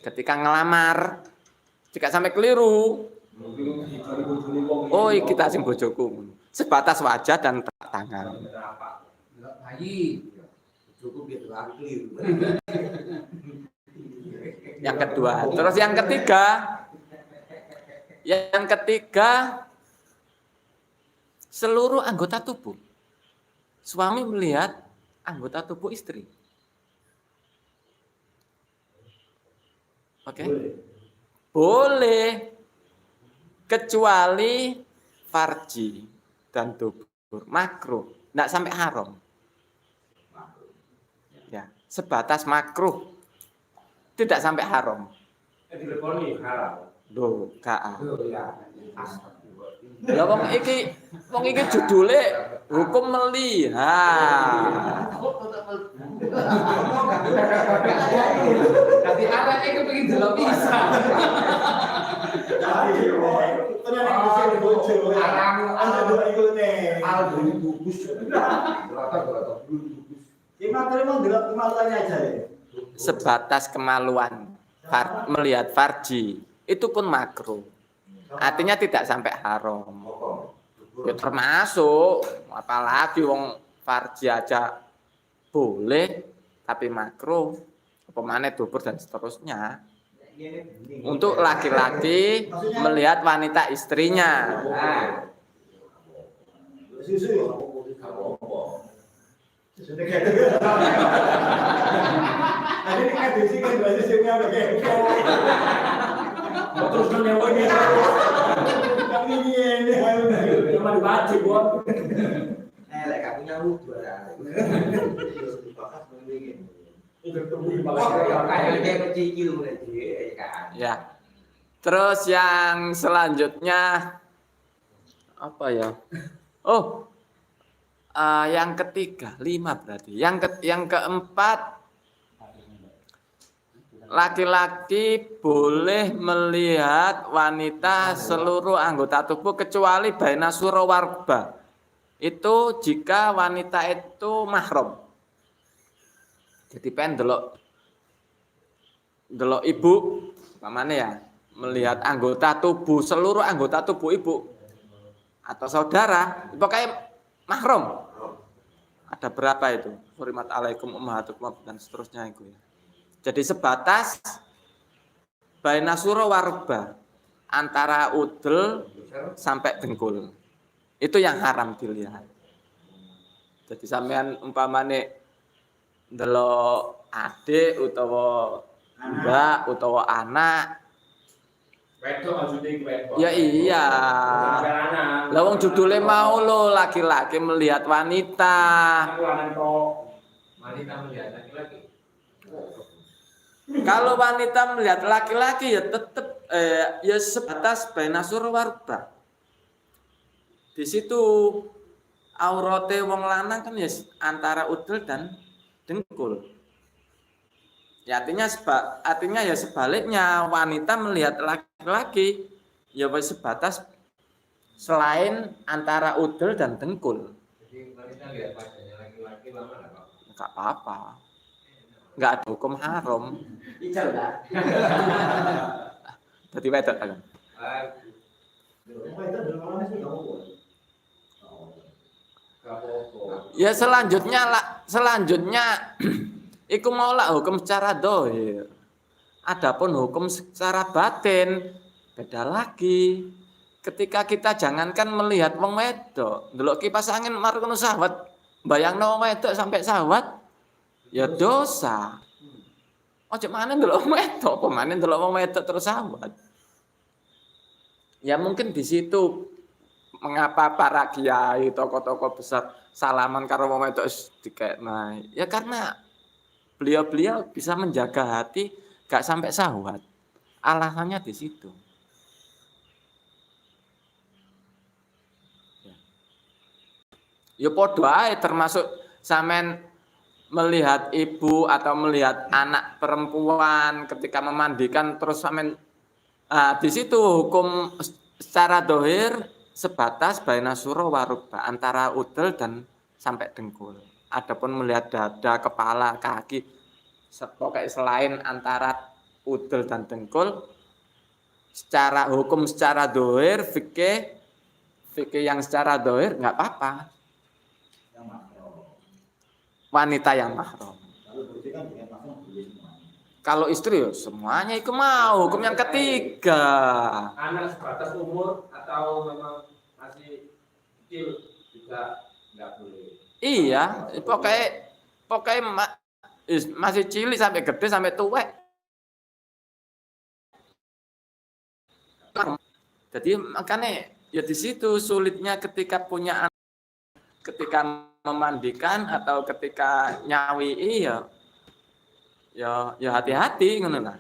ketika ngelamar, jika sampai keliru. Kita sing bojoku. Sebatas wajah dan telapak tangan. bayi cukup gitu keliru. Yang kedua, terus yang ketiga seluruh anggota tubuh. Suami melihat anggota tubuh istri. Oke? Boleh. Kecuali farji dan dubur, makruh, enggak sampai haram. Ya, sebatas makruh. Tidak sampai haram. Teleponi halal. Loh, gak. Ya wong iki judule hukum melihat. Tapi anak itu pengen delok bisa. Sebatas kemaluan melihat farji itu pun makruh. Artinya tidak sampai haram. Ya termasuk apalagi wong farji aja boleh tapi makruh. Apa maneh dubur dan seterusnya. Untuk laki-laki melihat wanita istrinya. Terus nyewa cuma dibaca gua. Lek gak punya wudhu Ya. Terus yang selanjutnya apa ya? Yang ketiga, 5 berarti. Yang keempat, laki-laki boleh melihat wanita seluruh anggota tubuh kecuali baina sura warba. Itu jika wanita itu mahram. Jadi pengen delok ibu, pamane ya, melihat anggota tubuh, seluruh anggota tubuh ibu atau saudara, pokoknya mahram. Ada berapa itu? Hurimat alaikum ummahatukum dan seterusnya itu ya. Jadi sebatas baina sura warba, antara udel sampai dengkul. Itu yang haram dilihat. Jadi sampean umpamane ndelok adik utawa mbak utawa anak. Wedok maksudnya wedok. Ya iya. Lah wong judule mau lo laki-laki melihat wanita. Wanita melihat laki-laki. Kalau wanita melihat laki-laki ya tetap ya sebatas baina sura warba. Di situ aurate wong lanang kan ya antara udel dan dengkul. Ya artinya ya sebaliknya wanita melihat laki-laki ya sebatas selain antara udel dan dengkul. Jadi wanita lihat wajahnya laki-laki lama apa? Enggak apa-apa. Enggak ada hukum haram. Ijal lah. Dadi wedok kan. Ya selanjutnya iku mau lah hukum secara dohir. Adapun hukum secara batin beda lagi. Ketika kita jangankan melihat wong wedok, ndelok kipas angin markono sahwat, bayangno wong wedok sampai sahwat, ya dosa. Ojo maneh ndelok wong wedok, apa maneh ndelok wong wedok terus sahwat. Ya mungkin di situ mengapa para kiai, tokoh-tokoh besar salaman karo wong wedok dikekna. Ya karena beliau-beliau bisa menjaga hati gak sampai sahwat. Alasannya di situ. Ya podo ae termasuk sampean melihat ibu atau melihat anak perempuan ketika memandikan terus sampean di situ hukum secara dohir sebatas baina sura warubba antara udel dan sampai dengkul. Adapun melihat dada, kepala, kaki pokoknya selain antara udel dan dengkul secara hukum secara dohir fikih yang secara dohir nggak apa-apa. Wanita yang mahram. Kalau istri ya semuanya itu mau hukum yang ketiga. Anak sebatas umur atau memang masih kecil juga nggak boleh. Iya, pokoknya masih cilik sampai gede sampai tua. Jadi makanya ya di situ sulitnya ketika punya anak, ketika memandikan atau ketika nyawi ya hati-hati ngono lah.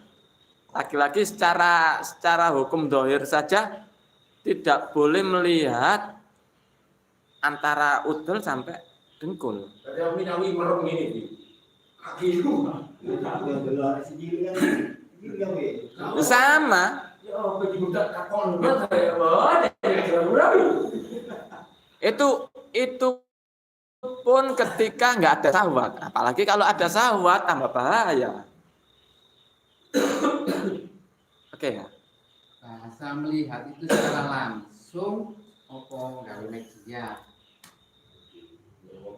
Laki-laki secara hukum dohir saja tidak boleh melihat antara udel sampai dengkul. Jadi aku nyawi merem ini. Kaki itu. Sama. Ya bagi budak takon banget saya. Itu pun ketika nggak ada sahwat, apalagi kalau ada sahwat tambah bahaya. Oke ya. Bahasa melihat itu secara langsung apa gawe media.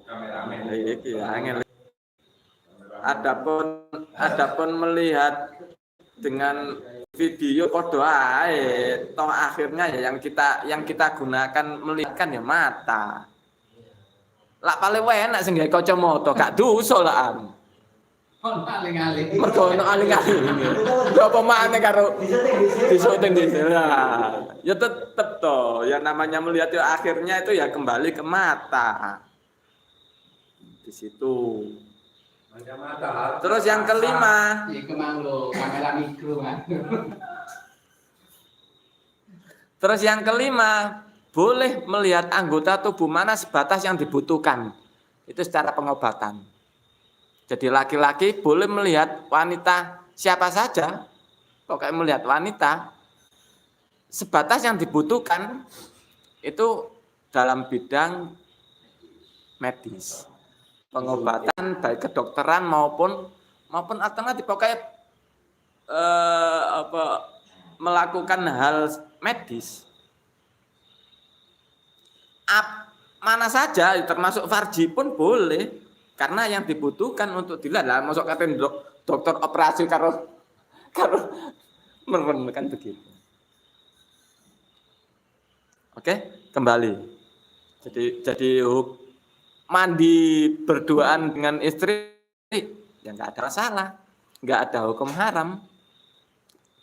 Kameramen. Iki ya angel. Adapun melihat dengan video podo ae, toh akhirnya ya yang kita gunakan melihatkan ya mata. Lah paling enak sing gawe kacamata gak dosa lah. Kon aling-aling. Mergo ono aling-aling. Ya apa maneh karo disuting dhisik lah. Ya tetep toh, ya namanya melihat ya akhirnya itu ya kembali ke mata. Di situ. Mata. Terus yang kelima, Iku mang lho, kamera mikro kan. terus yang kelima, boleh melihat anggota tubuh mana sebatas yang dibutuhkan. Itu secara pengobatan. Jadi laki-laki boleh melihat wanita siapa saja, pokoknya melihat wanita sebatas yang dibutuhkan itu dalam bidang medis. Pengobatan baik kedokteran maupun alternatif pokoknya melakukan hal medis, mana saja termasuk farji pun boleh, karena yang dibutuhkan untuk dilihat lah, masuk katen dokter operasi karo meren kan begitu. Oke, kembali. Jadi mandi berduaan dengan istri ya nggak ada masalah, nggak ada hukum haram,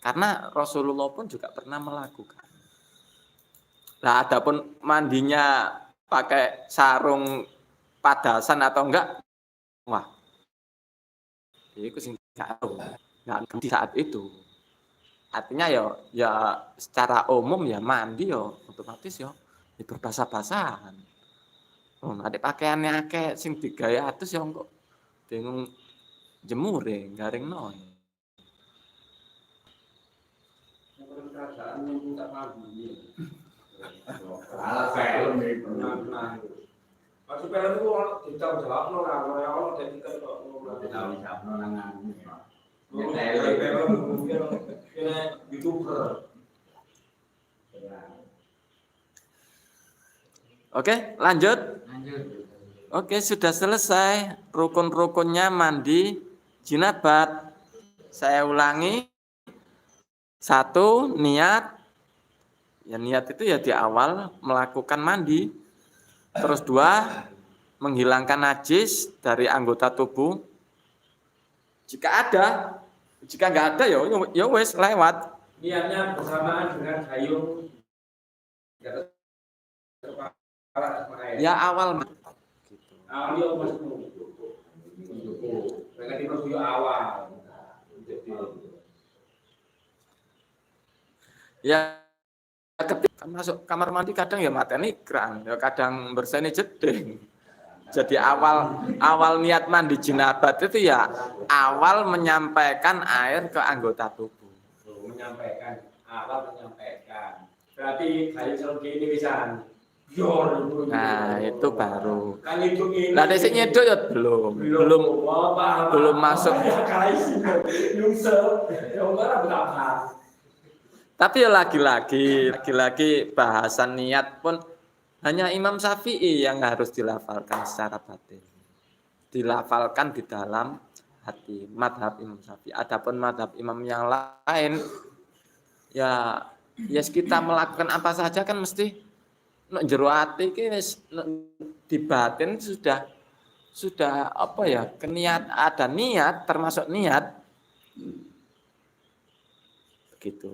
karena Rasulullah pun juga pernah melakukan. Nah, adapun mandinya pakai sarung padasan atau enggak, wah, itu sih nggak di saat itu. Artinya ya secara umum ya mandi otomatis berbasah-basahan. Ada pakaiannya akeh sing digaya atus kok bingung jemure garing noy. Kerajaan minta mandi. Salah film itu. Masuk film itu orang ditanggung jawab orang jadi kalau Tahu siapa nang YouTuber. Oke, lanjut. Lanjut. Oke, sudah selesai rukun-rukunnya mandi jinabat. Saya ulangi. 1, niat. Ya niat itu ya di awal melakukan mandi. Terus 2, menghilangkan najis dari anggota tubuh. Jika ada, jika nggak ada ya wes lewat. Niatnya bersamaan dengan gayung di atas kepala air. Ya awal. Awalnya masuk. Mereka di awal. Ya ketika masuk kamar mandi kadang ya mateni keran, ya kadang berseni jeding. Jadi awal niat mandi jinabat itu ya awal menyampaikan air ke anggota tubuh. Awal menyampaikan. Berarti kayu selagi ini bisa. Nah, itu baru. Kan itu ini. Lah dhisik nyeduk ya belum masuk. Tapi ya lagi-lagi bahasan niat pun hanya Imam Syafi'i yang harus dilafalkan secara batin. Dilafalkan di dalam hati, madhab Imam Syafi'i. Adapun madhab imam yang lain, ya kita melakukan apa saja kan mesti jero ati iki wis di batin sudah apa ya, ada niat termasuk niat begitu.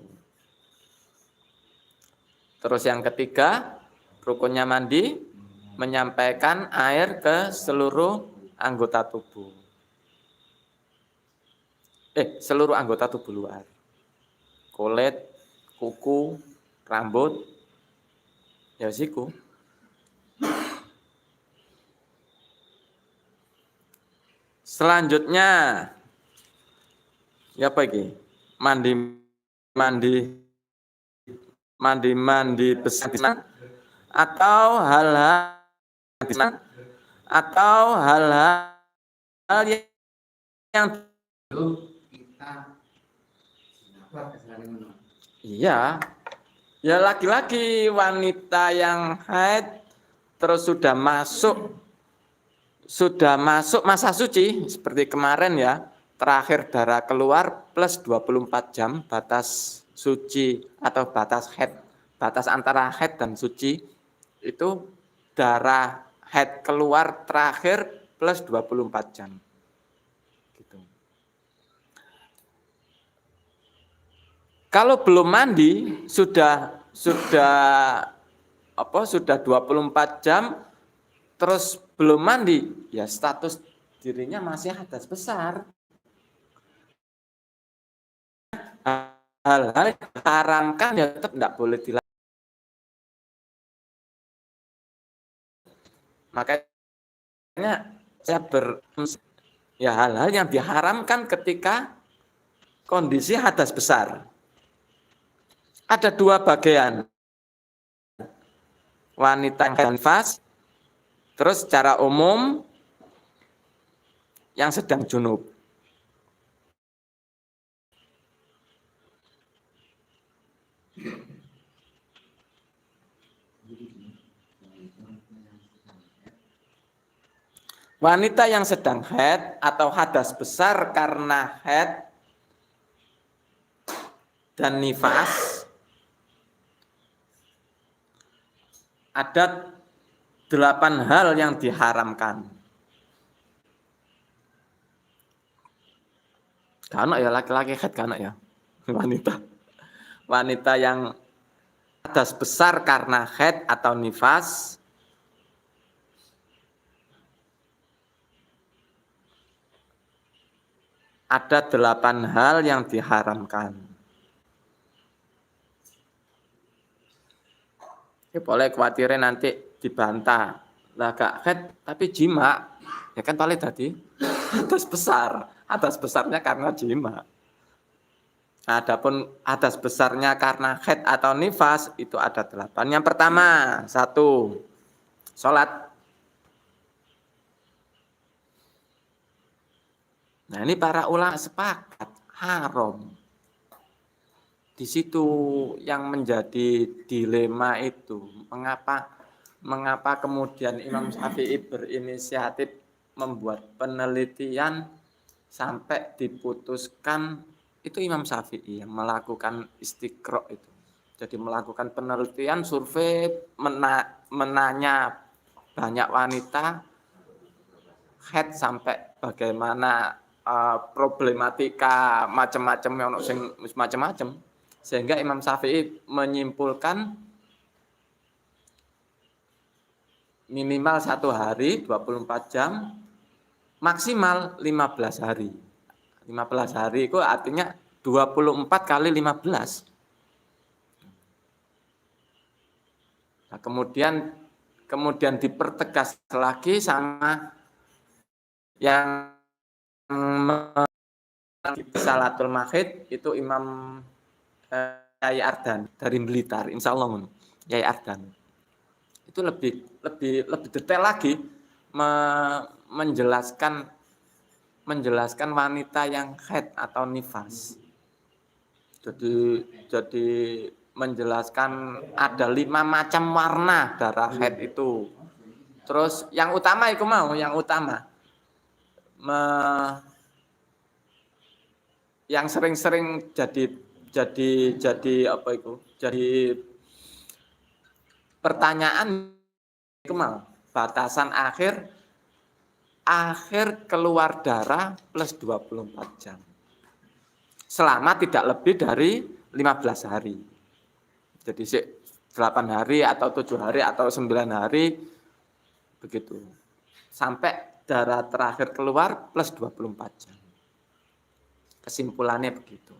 Terus yang ketiga, rukunnya mandi menyampaikan air ke seluruh anggota tubuh. Seluruh anggota tubuh luar. Kulit, kuku, rambut, ya siku. Selanjutnya, ya apa ini? Mandi besar atau hal-hal yang kita buat kesalahan. Iya. Ya laki-laki wanita yang haid terus sudah masuk masa suci seperti kemarin ya, terakhir darah keluar plus 24 jam batas suci atau batas haid, batas antara haid dan suci itu darah haid keluar terakhir plus 24 jam. Gitu. Kalau belum mandi sudah 24 jam terus belum mandi, ya status dirinya masih hadas besar. Hal-hal yang diharamkan ya tetap tidak boleh dilakukan. Makanya saya hal-hal yang diharamkan ketika kondisi hadas besar. Ada 2 bagian. Wanita yang nifas, terus secara umum yang sedang junub. Wanita yang sedang haid atau hadas besar karena haid dan nifas ada 8 hal yang diharamkan. Karena ya laki-laki haid karena ya wanita yang hadas besar karena haid atau nifas ada 8 hal yang diharamkan. Ya boleh khawatirin nanti dibantah. Lah gak haid tapi jima. Ya kan paling tadi hadas besar. Hadas besarnya karena jima. Adapun hadas besarnya karena haid atau nifas itu ada 8. Yang pertama, 1, sholat. Nah ini para ulama sepakat haram. Di situ yang menjadi dilema itu. Mengapa kemudian Imam Syafi'i berinisiatif membuat penelitian sampai diputuskan itu Imam Syafi'i yang melakukan istiqra itu. Jadi melakukan penelitian, survei, menanya banyak wanita haid sampai bagaimana problematika macam-macam sehingga Imam Syafi'i menyimpulkan minimal 1 hari 24 jam maksimal 15 hari. 15 hari itu artinya 24 kali 15. Nah, kemudian dipertegas lagi sama yang Salatul Mahid itu Imam Yai Ardan dari Blitar, insya Allah Yai Ardan itu lebih detail lagi menjelaskan wanita yang haid atau nifas. Jadi menjelaskan ada 5 macam warna darah haid itu. Terus yang utama yang sering-sering jadi apa itu? Jadi pertanyaan itu batasan akhir keluar darah plus 24 jam. Selama tidak lebih dari 15 hari. Jadi 8 hari atau 7 hari atau 9 hari begitu. Sampai darah terakhir keluar plus 24 jam. Kesimpulannya begitu.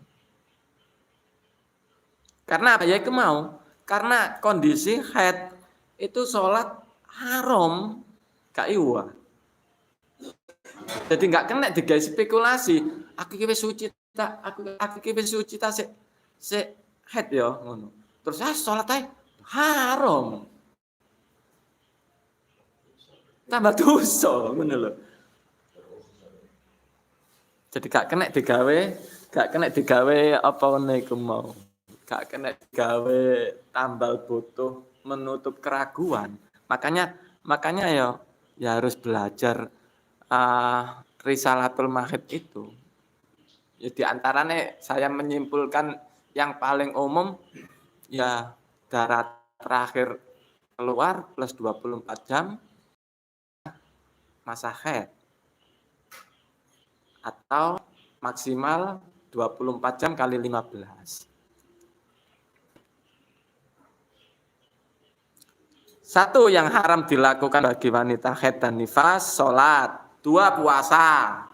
Karena apa? Ya itu karena kondisi haid itu sholat haram, gak iwa. Jadi nggak kena digawe spekulasi. Aku iki wis suci ta, aku iki wis suci ta sik haid ya ngono. Terus sholat ae haram. Tambah dosa ngono lho. Jadi gak kena digawe apa ngene iku mau. Gak kena digawe tambal butuh menutup keraguan. Makanya ya harus belajar Risalatul Mahid itu. Ya di antaranya saya menyimpulkan yang paling umum ya darah terakhir keluar plus 24 jam masa haid. Atau maksimal 24 jam kali 15. 1 yang haram dilakukan bagi wanita haid dan nifas, sholat. 2 puasa.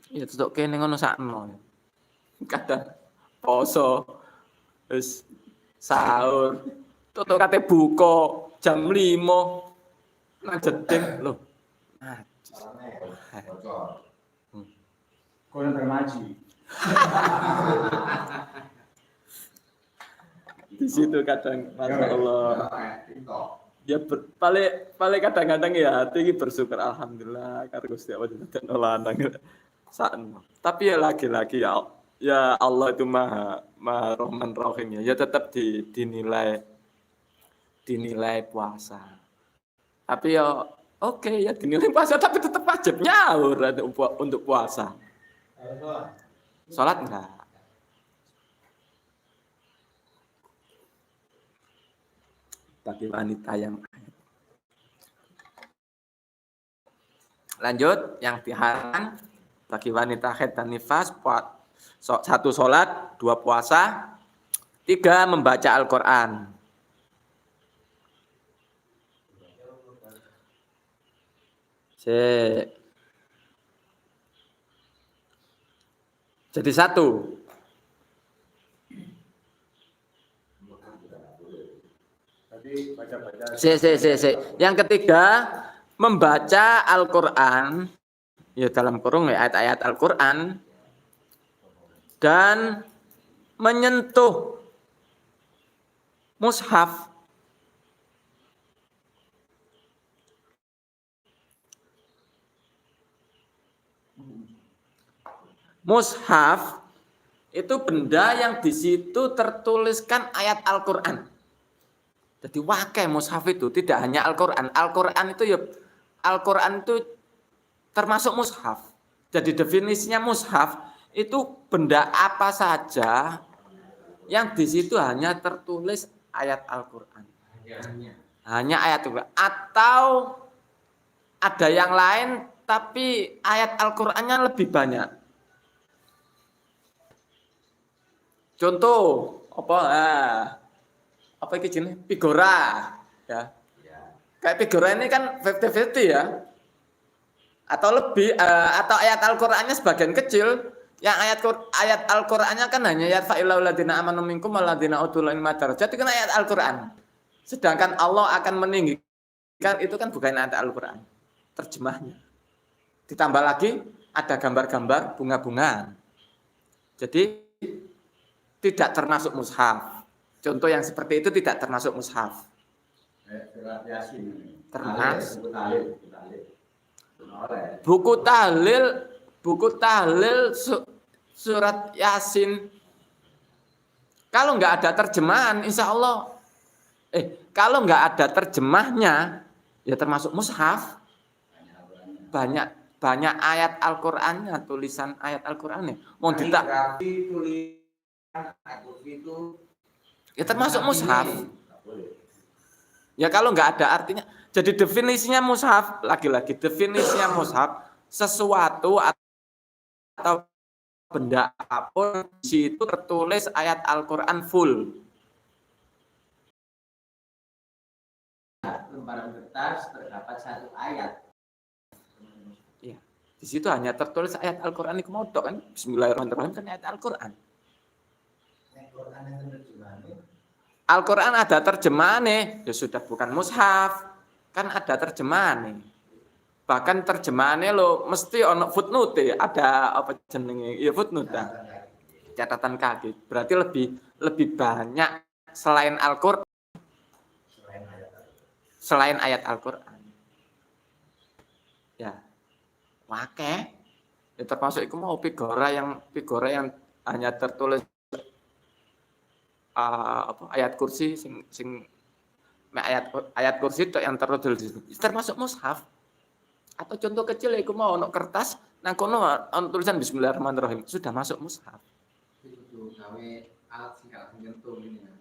Ya tutuk kene ngono sakno. Kadang poso wis sahur. Tutuk kate buka jam 5 nang jeding lho. Kono termaji. Di situ kadang Masya Allah. Ya paling kadang-kadang ya hati ini bersyukur alhamdulillah karena Gusti Allah dan lanang. Tapi ya lagi-lagi ya Allah itu maha Rahman Rahim ya tetap dinilai puasa. Tapi ya oke ya dinilai puasa tapi tetap wajib nyaur untuk puasa. Sholat enggak. Bagi wanita yang lanjut yang diharamkan bagi wanita haid dan nifas, 1 sholat, 2 puasa, 3 membaca Al-Quran. Jadi 1. Yang ketiga, membaca Al-Quran, ya dalam kurung ya, ayat-ayat Al-Quran, dan menyentuh mushaf. Mushaf itu benda yang di situ tertuliskan ayat Al-Quran. Jadi wakai mushaf itu tidak hanya Al-Quran. Al-Quran itu termasuk mushaf. Jadi definisinya mushaf itu benda apa saja yang di situ hanya tertulis ayat Al-Quran. Hanya ayat Al-Quran. Atau ada yang lain tapi ayat Al-Qurannya lebih banyak. Contoh apa ini jenis Figura ya. Kayak Figura ini kan 50-50 ya. Atau lebih atau ayat Al-Qur'annya sebagian kecil, yang ayat Al-Qur'annya kan hanya ya fa'ilal ladina amanu minkum waladina utul ilma darajat, itu kan ayat Al-Qur'an. Sedangkan Allah akan meninggikan itu kan bukan ayat Al-Qur'an. Terjemahnya. Ditambah lagi ada gambar-gambar bunga-bunga. Jadi tidak termasuk mushaf. Contoh yang seperti itu tidak termasuk mushaf. Termasuk buku tahlil surat Yasin. Kalau nggak ada terjemahan, insya Allah. Kalau nggak ada terjemahnya, ya termasuk mushaf. Banyak ayat Al-Qur'annya, tulisan ayat Al-Qur'annya. Mau ya termasuk mushaf. Ya kalau nggak ada artinya. Jadi definisinya mushaf, lagi-lagi definisinya mushaf sesuatu atau benda apapun di situ tertulis ayat Al-Qur'an full. Lembaran kertas terdapat 1 ayat. Ya, di situ hanya tertulis ayat Al-Qur'an itu modok kan. Bismillahirrahmanirrahim kan ayat Al-Qur'an. Al-Quran ada terjemahannya, ya sudah bukan mushaf, kan ada terjemahannya. Bahkan terjemahannya lo mesti ono footnote, ada apa jenenge? Ya footnote, catatan kaki. Berarti lebih banyak selain Al-Quran, selain ayat Al-Quran. Ya, wake. Ya termasuk itu mau figura yang hanya tertulis ayat kursi ayat kursi itu yang tertulis termasuk mushaf. Atau contoh kecil ya iku mau ono kertas nang kono ono tulisan bismillahirrahmanirrahim sudah masuk mushaf. Itu gawe alat sing gak langsung nyentuh ini ya.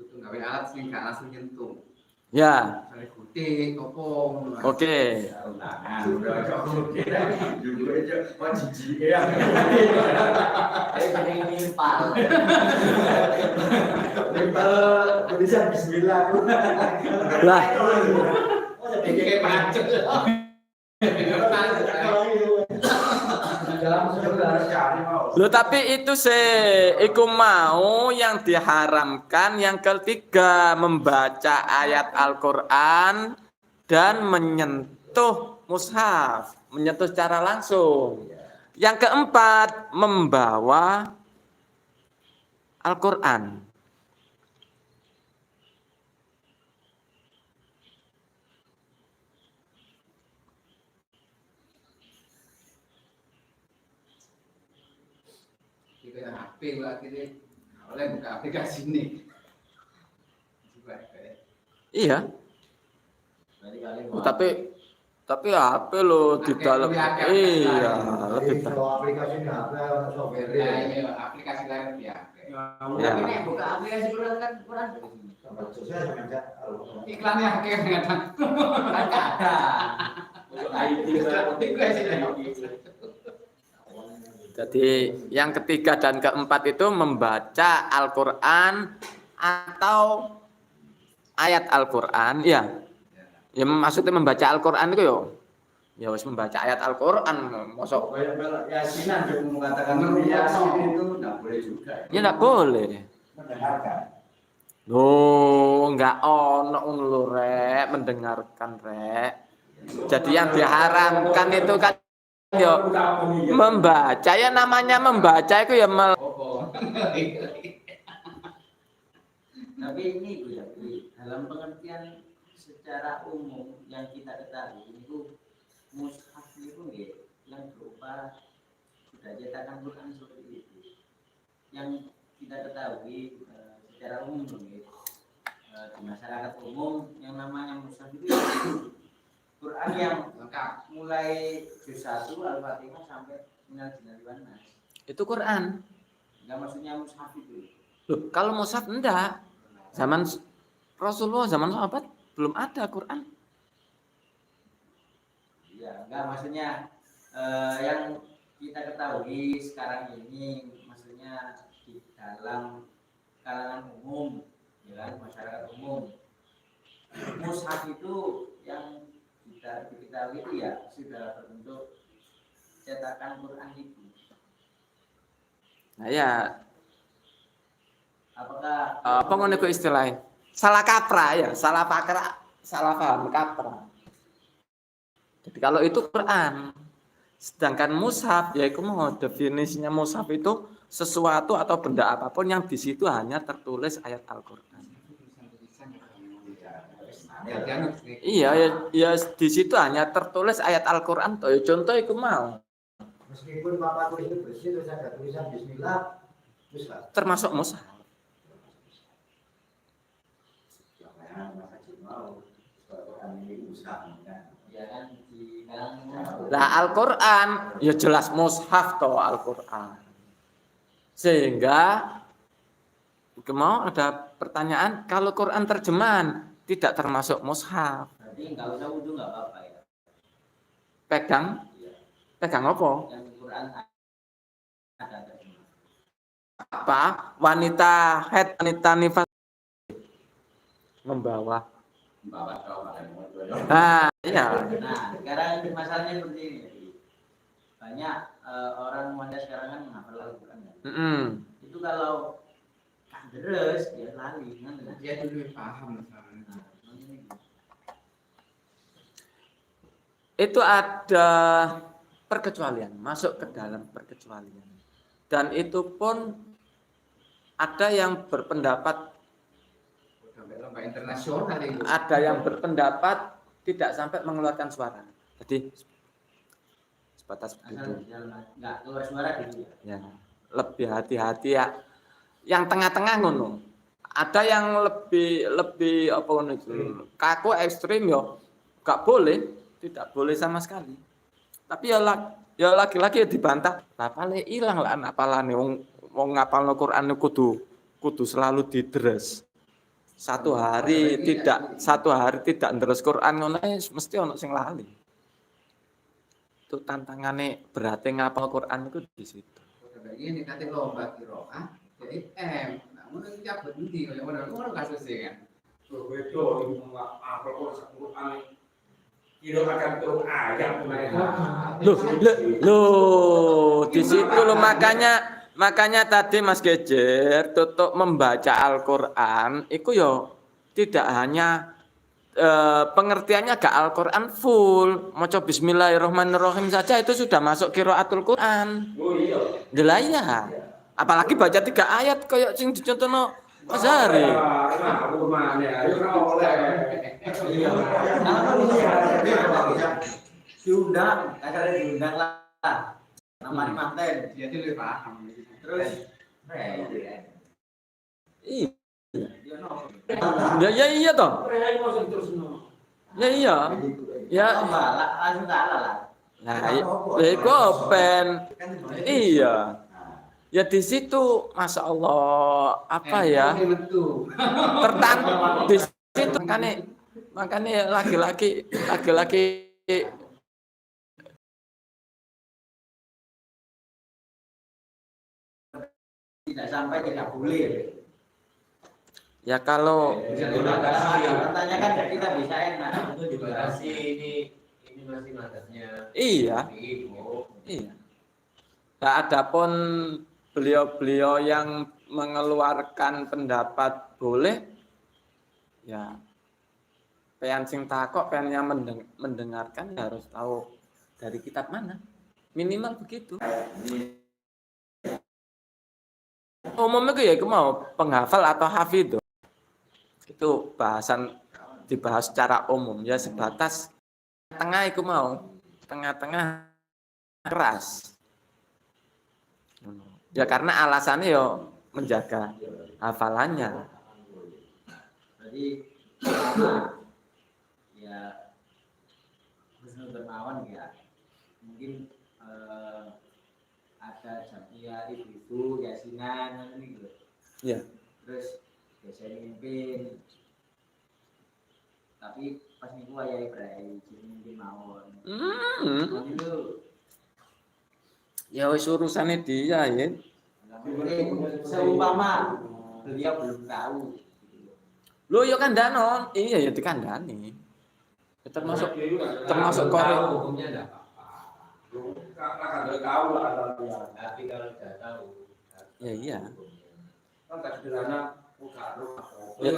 Butuh gawe alat sing gak langsung nyentuh. Ya. Misalnya gudik, kopong. Oke. Tulisan bismillah. Lah. Kayak macet. Loh tapi itu iku mau yang diharamkan yang ketiga membaca ayat Al-Qur'an dan menyentuh mushaf, menyentuh secara langsung. Yang keempat membawa Al-Qur'an. HP akhirnya oleh buka aplikasi ini. Iya. Berarti Tapi HP lo di dalam iya lebih baik. Kalau aplikasi ini HP atau software Ya, ini aplikasi lain ya. Ya. Tapi nek buka aplikasi Quran kan Quran saya semenjak Iklannya kayak kadang. kan nggak ada. Jadi yang ketiga dan keempat itu membaca Al-Qur'an atau ayat Al-Qur'an ya. Ya maksudnya membaca Al-Qur'an itu ya wis membaca ayat Al-Qur'an mosok Yasinan dia mengatakan Yasin itu tidak boleh juga. ya enggak boleh. Mendengarkan. Loh, enggak ono ngono lho, Rek, mendengarkan, Rek. Jadi yang diharamkan itu kan yo membaca ya namanya membaca itu ya Tapi ini ya, dalam pengertian secara umum yang kita ketahui itu mushaf itu yang berupa sudah cetakan Quran seperti itu. Yang kita ketahui secara umum di masyarakat umum yang namanya mushaf itu Quran yang lengkap mulai juz 1 Al-Fatihah sampai Minal Jinnati wan Nas. itu Quran. Enggak maksudnya mushaf itu. Loh, kalau mushaf enggak. Zaman Rasulullah, zaman sahabat belum ada Quran. Iya, enggak maksudnya yang kita ketahui sekarang ini maksudnya di dalam kalangan umum, ya kan, masyarakat umum. Mushaf itu yang kita diketahui itu ya sudah berbentuk cetakan Quran itu. Nah ya, Apakah apa ngono iku istilahnya? Salah kaprah ya, salah paham kaprah. Jadi kalau itu Quran, sedangkan mushaf ya itu mau definisinya mushaf itu sesuatu atau benda apapun yang di situ hanya tertulis ayat Al-Qur'an. Iya ya di situ hanya tertulis ayat Al-Qur'an toh. Contoh itu mau Meskipun papaku itu bersih terus ada tulisan Bismillah, Bismillah. termasuk mushaf. Jangan masa mau Quran ini usaha kan. ya kan di kalangan Lah Al-Qur'an ya jelas mushaf toh Al-Qur'an. Sehingga mau ada pertanyaan kalau Quran terjemahan tidak termasuk mushaf. berarti kalau saya wudhu nggak apa-apa ya. Pegang apa? Yang Quran ada terjemah. Apa? Wanita haid, wanita nifas membawa. Nah, iya. Nah, sekarang masalahnya seperti ini. Banyak orang wanita sekarang kan menghafal Al-Quran ya. Itu kalau tak deres dia lali kan. Dia dulu paham misalnya. Itu ada perkecualian, masuk ke dalam perkecualian. Dan itu pun ada yang berpendapat Sampai lomba internasional itu. ada yang berpendapat tidak sampai mengeluarkan suara. Jadi sebatas begitu. Enggak keluar suara gitu ya. Ya, lebih hati-hati ya. Yang tengah-tengah ngono. Ada yang lebih apa ngono itu. Kaku ekstrim yo. Enggak boleh, tidak boleh sama sekali. Tapi ya lagi-lagi ya dibantah. Lah paling ilang lah apalane wong ngapalno Quran kudu selalu didres. Satu hari tidak ndres Quran ngono mesti ono sing lali. Itu tantangane berarti ngapal Quran itu di situ. Kayak gini nanti lomba kiroah jadi nah ngono iki berhenti kaya ngono kasusnya kan. Berbeda apa kok Quran kira akan turun ayat Loh, di situ lo makanya tadi Mas Gejer tutup membaca Al-Qur'an itu yo tidak hanya pengertiannya gak Al-Qur'an full, maca bismillahirrahmanirrahim saja itu sudah masuk qiraatul Qur'an. Oh iya. Lah iya. Apalagi baca 3 ayat kayak sing dicontohno Mas Hari. Nah, aku kemana ya? Ayo oleh. Iya. Diundang, kadang diundang lah. Namanya manten. Dia dulu paham. Terus Iya. dia no. Ya iya toh. Ya iya. Ya. Langsung kalah lah. Nah, iku ben. Iya. Ya di situ Masya Allah apa ya? Tertarik di situ makanya laki-laki Tidak sampai tidak boleh. ya kalau Katanya kan kita bisa enak. Itu dibatasi ini masih batasnya. iya. Iya. Nah, adapun beliau-beliau yang mengeluarkan pendapat boleh, ya, pean sing takok, pean yang mendengarkan ya harus tahu dari kitab mana, minimal begitu. Umumnya ya mau penghafal atau hafidh itu bahasan dibahas secara umum ya sebatas tengah itu mau tengah-tengah keras. Ya karena alasannya ya menjaga hafalannya. Jadi ya Husnul Dermawan ya mungkin ada jamia ibu yasinan gitu. Iya. Terus biasanya mimpin. Tapi pas niku ayah Ibrahim jadi mimpin mawon. Itu Ya wis urusane dia ya. seumpama beliau belum tahu. Lo ya kandano, iya ya dikandani. Termasuk korek. Hukumnya enggak apa-apa. Karena tahu lah. Tapi kalau tidak tahu. Ya iya. Kan tak sederhana. Ya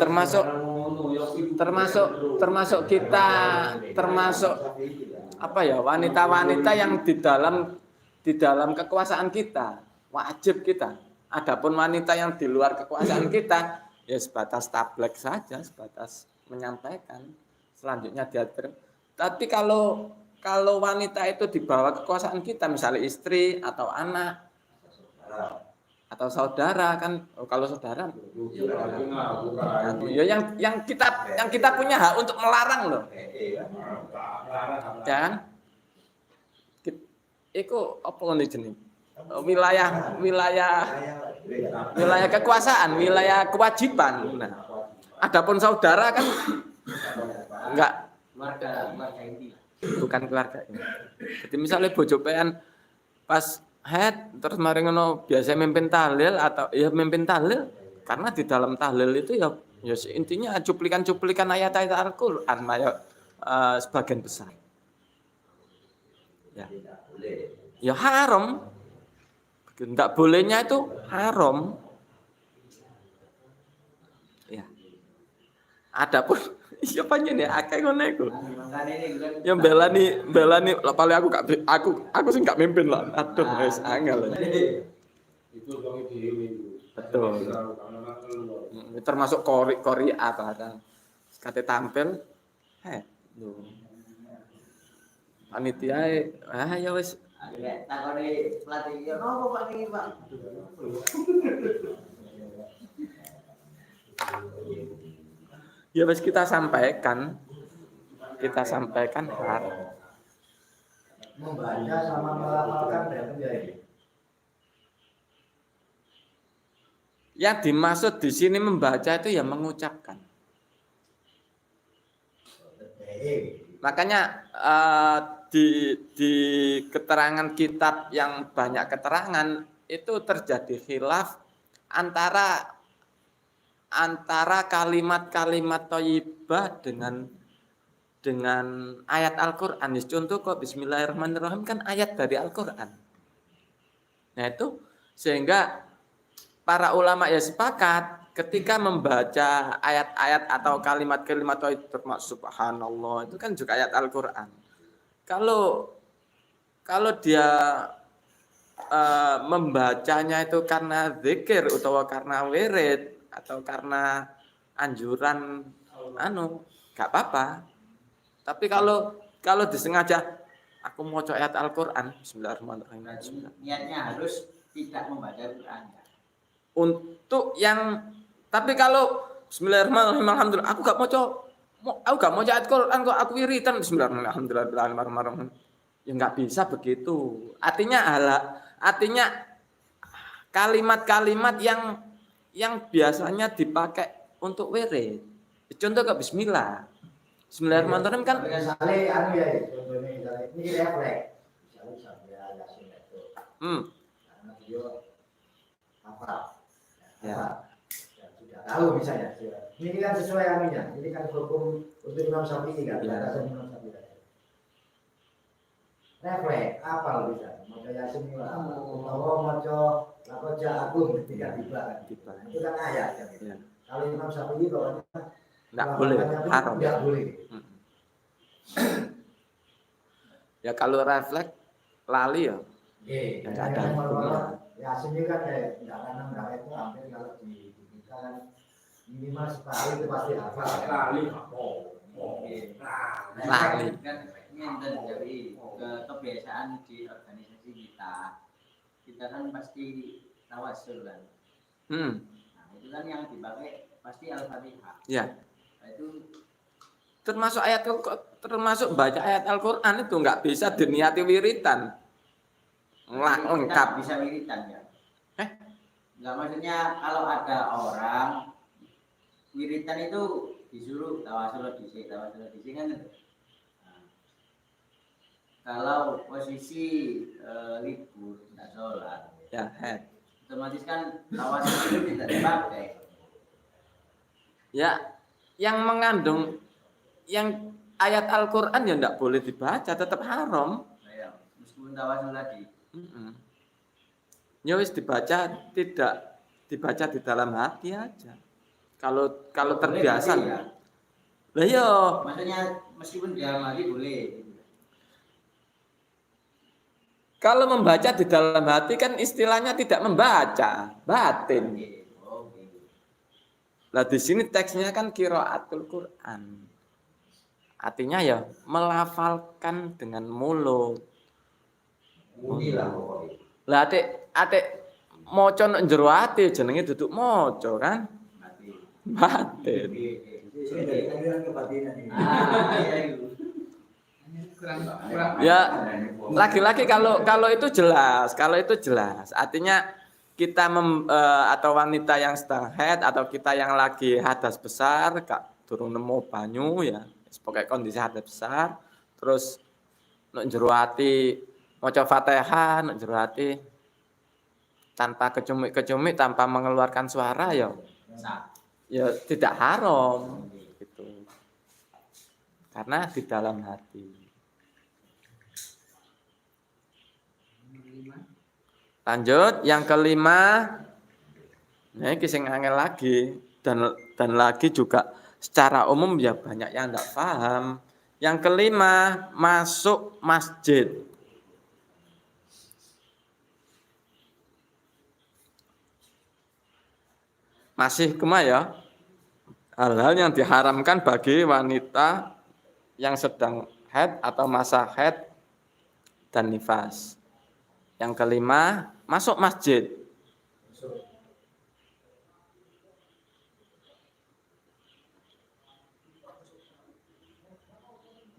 termasuk kita apa ya wanita-wanita yang di dalam kekuasaan kita wajib kita. Adapun wanita yang di luar kekuasaan kita ya sebatas tablek saja, sebatas menyampaikan. Selanjutnya diatur. Tapi kalau wanita itu di bawah kekuasaan kita, misalnya istri atau anak atau saudara kan, kalau saudara ya yang kita punya hak untuk melarang loh. Ya kan? Iku apa nih jenis? Wilayah kekuasaan, wilayah kewajiban. Nah, adapun saudara kan enggak Keluarga inti. bukan keluarga. Jadi misalnya bojo pean pas head terus mari ngono biasa mimpin tahlil atau ya mimpin tahlil karena di dalam tahlil itu ya intinya cuplikan-cuplikan ayat-ayat Al-Qur'an sebagian besar. Ya. Ya haram. Enggak bolehnya itu haram. Ya. Adapun iya panjen ya akeh ngono iku. Ya belani paling aku sing gak mimpin lah. Aduh wis angel. Itu wong dhewe. Betul. Termasuk kori apa kan. Kate tampil lho. Panitia ya wis Takone pelatih yo nopo Pak niki Pak. ya wis kita sampaikan hak. Membaca sama melafalkan dan menjadi. Yang dimaksud di sini membaca itu ya mengucapkan. Makanya di keterangan kitab yang banyak keterangan itu terjadi khilaf antara kalimat-kalimat thayyibah dengan ayat Al-Qur'an. Contoh kok bismillahirrahmanirrahim kan ayat dari Al-Qur'an. Nah itu sehingga para ulama ya sepakat ketika membaca ayat-ayat atau kalimat-kalimat termasuk subhanallah itu kan juga ayat Al-Qur'an. Kalau dia membacanya itu karena zikir atau karena wirid atau karena anjuran enggak apa-apa. Tapi kalau disengaja aku mau baca ayat Al-Qur'an bismillahirrahmanirrahim. Niatnya harus tidak membaca Al-Qur'an. Untuk yang tapi kalau bismillahirrahmanirrahim alhamdulillah aku gak Aku gak mau ayat Quran kok aku wiritan bismillahirrahmanirrahim. Ya nggak bisa begitu. Artinya kalimat-kalimat yang biasanya dipakai untuk wirid. Contoh ke bismillah. Bismillahirrahmanirrahim kan Misalnya anu ya, contohnya misalnya ini refleks. Misalnya sampai Yasin itu. Karena dia apa? Ya. Sudah tahu misalnya. Ini kan sesuai anunya. Ini kan hukum untuk Imam Syafi'i kan. Ya. Batasan Imam Syafi'i. Refleks apa bisa? Mau Yasin itu atau mau Lakoja Agung tiba-tiba kan. Itu kan ayat kan. Ya. Kalau Imam Syafi'i pokoknya Nggak boleh, haram. Tidak boleh. Ya kalau refleks lali ya. Iya, Nggak ada hukumnya. Yasin ini kan kayak nggak akan itu hampir kalau di kita kan minimal sekali itu pasti hafal. Lali. Lali. Kan ngenten dari kebiasaan di organisasi kita kan pasti tawasul kan. Nah, itu kan yang dipakai pasti Al-Fatihah. Ya. Nah, itu termasuk baca ayat Al-Qur'an itu nggak bisa diniati wiritan. Lengkap. kita bisa wiritan ya. Enggak, maksudnya kalau ada orang wiritan itu disuruh tawasul dhisik kan gitu. Nah, kalau posisi libur enggak sholat Ya, head. otomatis kan tawasul itu tidak dipakai. Ya, yang mengandung yang ayat Al-Qur'an ya enggak boleh dibaca, tetap haram. Nah, ya, meskipun tawasul tadi. Ya wis dibaca, tidak dibaca di dalam hati aja. Kalau terbiasa. Ya. Lah ya, Maksudnya meskipun di dalam hati boleh. kalau membaca di dalam hati kan istilahnya tidak membaca, batin. Oke. Lah di sini teksnya kan qiraatul Quran. Artinya ya melafalkan dengan mulut. Mudi lah pokoknya. Lah adik maca nek jero ati jenenge duduk maca kan? Mati. Batin. Jadi aliran kebatinan ini. Kurang. Ya lagi-lagi kalau itu jelas, artinya kita atau wanita yang sedang haid atau kita yang lagi hadas besar, gak durung nemu banyu ya, pokoknya kondisi hadas besar, terus nek jero ati maca Fatihah nek jero ati tanpa kecumik-kecumik, tanpa mengeluarkan suara ya tidak haram gitu. Karena di dalam hati. Lanjut, yang kelima, nah ini sing angel lagi dan lagi juga secara umum ya banyak yang tidak paham. Yang kelima, masuk masjid. Masih kema ya, hal-hal yang diharamkan bagi wanita yang sedang haid atau masa haid dan nifas. Yang kelima, masuk masjid.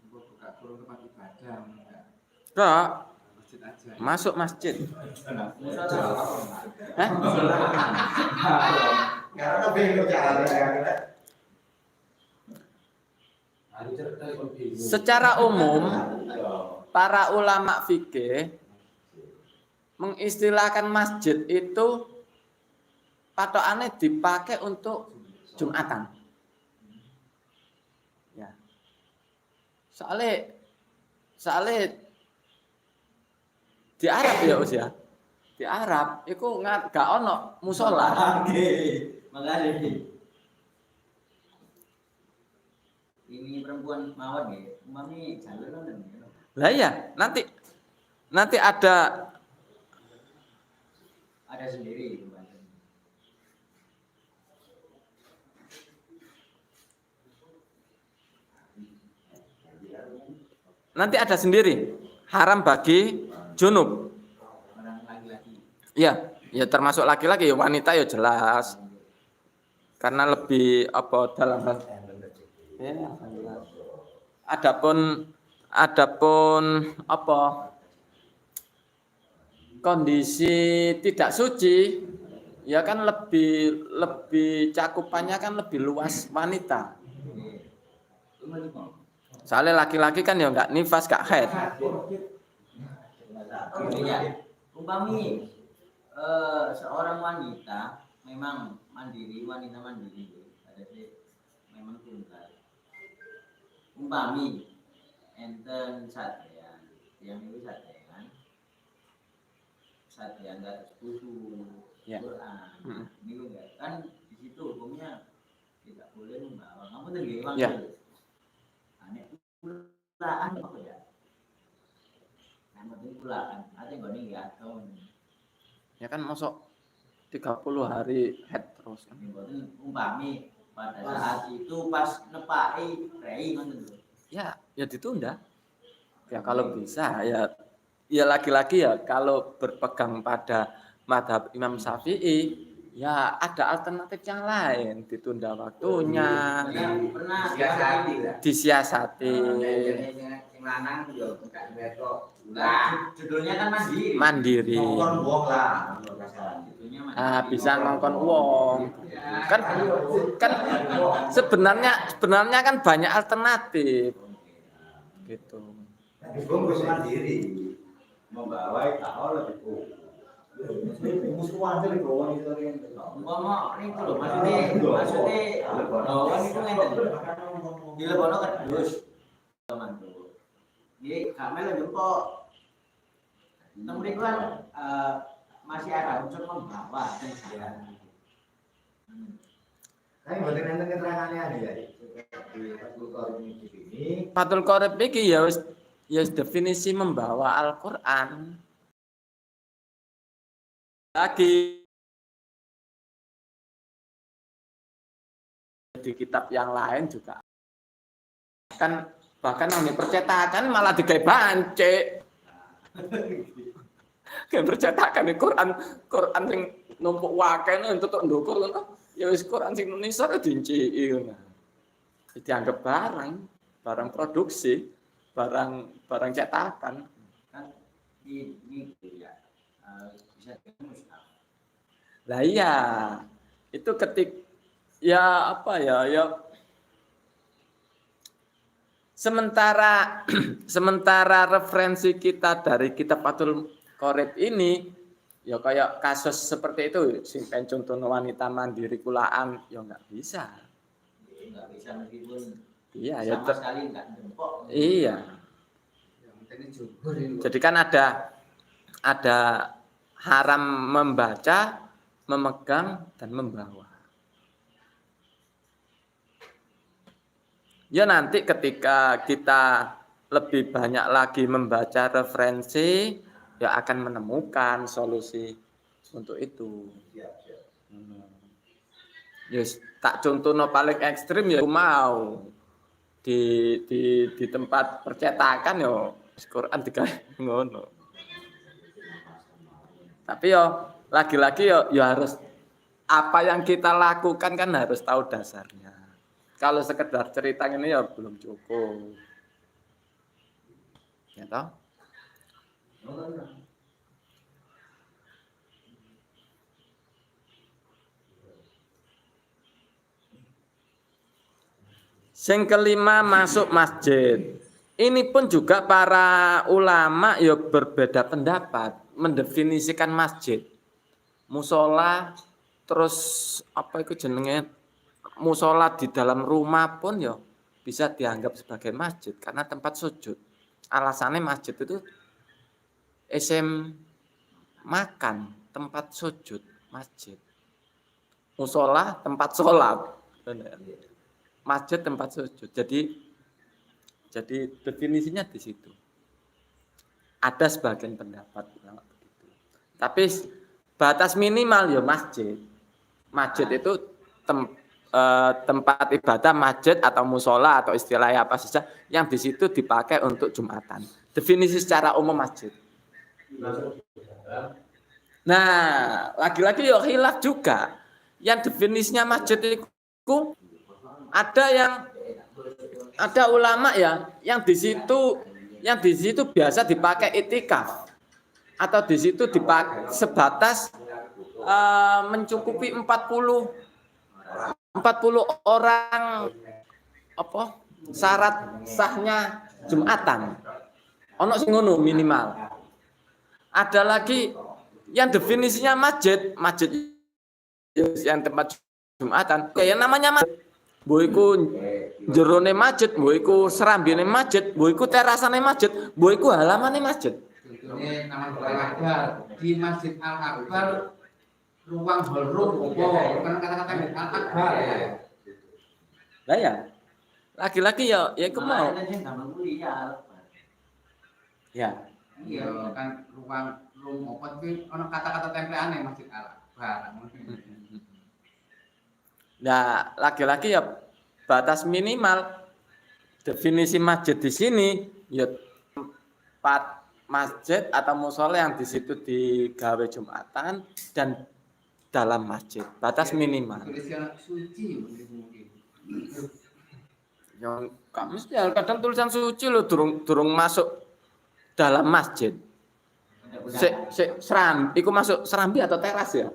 Buka kurung tempat ibadah enggak. Enggak, Masjid aja. masuk masjid. Karena bingung jalan ya. Secara umum, para ulama fikih mengistilahkan masjid itu patokannya dipakai untuk Jumatan. Ya. Soalnya di Arab ya Us ya. Di Arab iku gak ono musola. Makasih. Ini perempuan mawon ya, umami jalur nonton. Lah ya, nanti ada sendiri. Nanti ada sendiri, haram bagi junub. Orang laki-laki. Iya, ya termasuk laki-laki, wanita ya jelas. Karena lebih apa dalam Ya, alhamdulillah. Adapun apa kondisi tidak suci, ya kan lebih cakupannya kan lebih luas wanita. Soalnya laki-laki kan ya nggak nifas, nggak haid. Ya, umpami seorang wanita memang wanita mandiri, ada memang tunggal. Umpami enten satrian, yang itu satrian dari susu, Ya. Quran, ini enggak kan di situ hukumnya tidak boleh membawa. Kamu tadi Ya. Aneh pulaan apa ya? Nanti pulaan, ada yang gini ya atau Ya kan masuk 30 hari head terus. umpami pada saat itu pas nepai rei ngoten lho. Ya ditunda. Ya kalau bisa ya laki-laki ya kalau berpegang pada mazhab Imam Syafi'i ya ada alternatif yang lain, ditunda waktunya, Pernah disiasati. Sing lanang yo gak wedok. Judulnya kan mandiri. Mandiri. Ngongkon wong lah. Judulnya mandiri. Bisa ngongkon uang. Kan sebenarnya kan banyak alternatif. Gitu. Tapi bungkus mandiri. Membawa tahu lebih kuat. Musuhan dari bawah itu yang Umpama niku lho maksudnya bawaan itu ngenten. Dilebono kedus. Mantu. Nggih, kami lho jempol. Temu niku kan masih ada unsur membawa dan saya. Tapi mboten enten keterangannya ya. Di Fathul Qorib ini. Fathul Qorib iki ya definisi membawa Al-Qur'an. Lagi di kitab yang lain juga kan bahkan yang percetakan malah digawe bancik. Kayak percetakan di Quran sing numpuk wakene entuk ndukur ngono. Ya wis Quran sing Indonesia dinciki ngono. Dianggap barang produksi, barang cetakan. Kan ini ya. Bisa musnah. Lah iya, itu ya sementara referensi kita dari kitab Fathul Qorib ini ya kayak kasus seperti itu sing contohnya wanita mandiri kulaan ya nggak bisa. Enggak bisa meskipun Iya sama sekali enggak jempol. Iya. Jadi kan ada haram membaca, memegang dan membawa. Ya nanti ketika kita lebih banyak lagi membaca referensi, ya akan menemukan solusi untuk itu. Yes, tak contohnya paling ekstrim ya mau di tempat percetakan ya Quran digawe ngono. Tapi lagi-lagi harus apa yang kita lakukan kan harus tahu dasarnya. Kalau sekedar cerita ini ya belum cukup. Ya toh? Yang kelima masuk masjid. Ini pun juga para ulama ya berbeda pendapat mendefinisikan masjid. Musola terus apa itu jenenge musola di dalam rumah pun ya bisa dianggap sebagai masjid karena tempat sujud. Alasannya masjid itu makan, tempat sujud, masjid. Musola tempat sholat. Masjid tempat sujud. Jadi definisinya di situ. Ada sebagian pendapat ulama begitu. Tapi batas minimal ya masjid. Masjid itu tempat ibadah, masjid atau musola atau istilahnya apa saja yang di situ dipakai untuk Jumatan. Definisi secara umum masjid. Nah, lagi-lagi ya khilaf juga. Yang definisinya masjid itu ada yang Ada ulama ya yang di situ biasa dipakai itikaf atau di situ dipakai sebatas mencukupi 40 orang apa syarat sahnya Jumatan. Ono sing ngono minimal. Ada lagi yang definisinya masjid yang tempat Jumatan. Kayak namanya masjid. Mbok iku jerone masjid, mbok iku serambine masjid, mbok iku terasane masjid, mbok iku halamane masjid. Contohnya nama Al-Akbar di Masjid Al-Akbar ruang hallroom bukan kata-kata Al-Akbar ya. Lah ya. Lagi-lagi ya iku mau. Ya. Iya kan ruang room apa itu ono kata-kata templeane Masjid Al-Akbar. Nah, lagi-lagi ya batas minimal definisi masjid di sini ya tempat masjid atau mushola yang di situ digawe Jumatan dan dalam masjid. Batas minimal. Tulisan suci mungkin. Yang kami kadang tulisan suci lo durung masuk dalam masjid. Iku masuk serambi atau teras ya?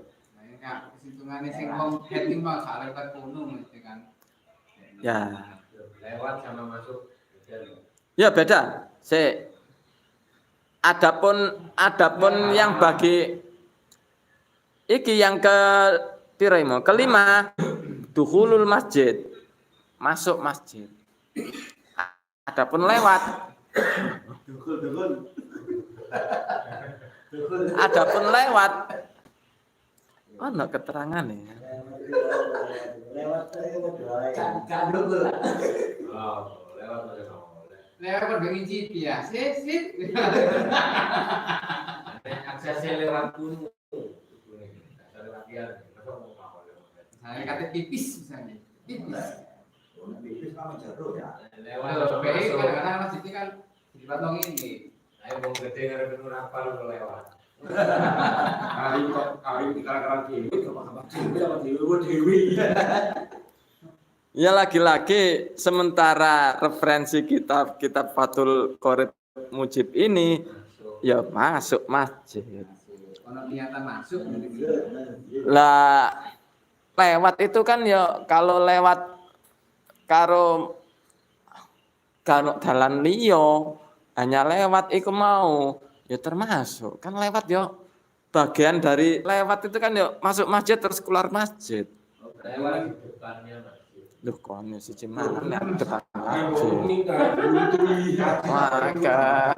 Nah, hitungannya sing heading mah salah lewat kuno mesti kan. Ya. Lewat sama masuk. Ya beda. Adapun yang bagi iki yang kelima dukhulul masjid. Masuk masjid. Adapun lewat. Adapun lewat. Ono keterangan ya. Lewat pergi GP ya. Sip. Aksesnya lewat gunung. Misalnya kata tipis misalnya. Tipis. Lewat Kadang-kadang masjid ini kan dipotong ini. ayo mau gede ngarepin apa lu lewat. Kali kita dewi sama dewi. Ya lagi-lagi sementara referensi kitab Fathul Qorib Mujib ini ya masuk masjid. Kalau niatan masuk Lah lewat itu kan ya kalau lewat karo dalan liya hanya lewat iku mau ya termasuk kan lewat ya bagian dari lewat itu kan ya masuk masjid terus keluar masjid. Lewat di depannya masjid. Loh kon si Cimana depan masjid. Maka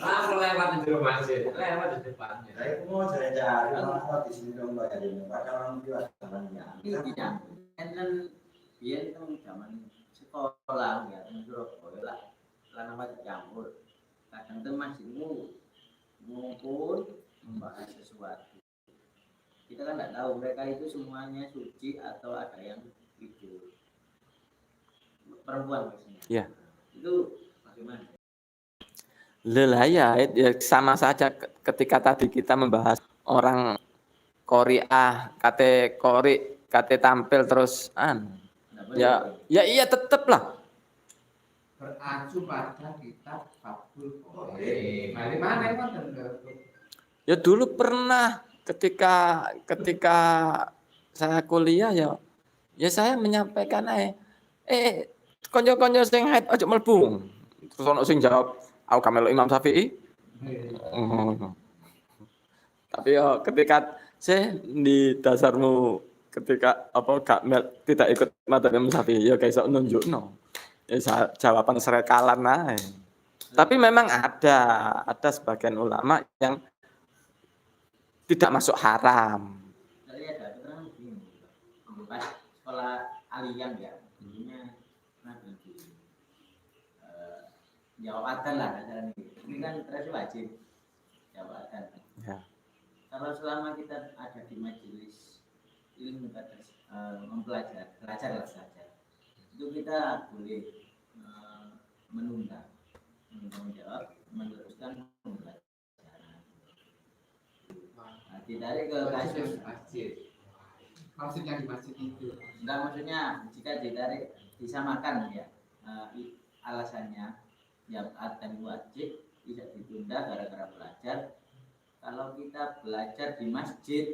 Aku lewat di masjid, lewat di depannya. Saya mau cari-cari masalah di sini dong Pak Jadi. Pacaran di wasannya. Intinya, kan biar kan zaman sekolah ya, menurut lah, nama campur. Kadang tuh masihmu ngumpul membahas sesuatu. Kita kan nggak tahu mereka itu semuanya suci atau ada yang itu perempuan maksudnya. Ya. Itu bagaimana? Lelah ya sama saja ketika tadi kita membahas orang Qori'ah, kate tampil terus ya iya tetep lah beracu pada kitab Fathul Qorib. Dari mana kan? ya dulu pernah ketika saya kuliah ya saya menyampaikan konco-konco sing haid aja mlebu terus ono sing jawab aku kamelo Imam Syafi'i. Tapi ya ketika saya di dasarmu ketika tidak ikut materi Imam Syafi'i ya kayak nunjukno ya jawaban serekalan ae. Tapi memang ada sebagian ulama yang tidak masuk haram. Saya ada keterangan begini, pas sekolah aliyah ya, dulunya pernah berhenti jawab adzan lah acara ini kan terus wajib jawab adzan. Ya. Kalau selama kita ada di majelis ilmu belajar itu kita boleh menunda menjawab meneruskan pembelajaran. Ditarik ke kasus masjid. Maksudnya di masjid itu. Enggak, maksudnya jika ditarik disamakan ya. Alasannya ya dan wajib bisa ditunda gara-gara belajar. Kalau kita belajar di masjid,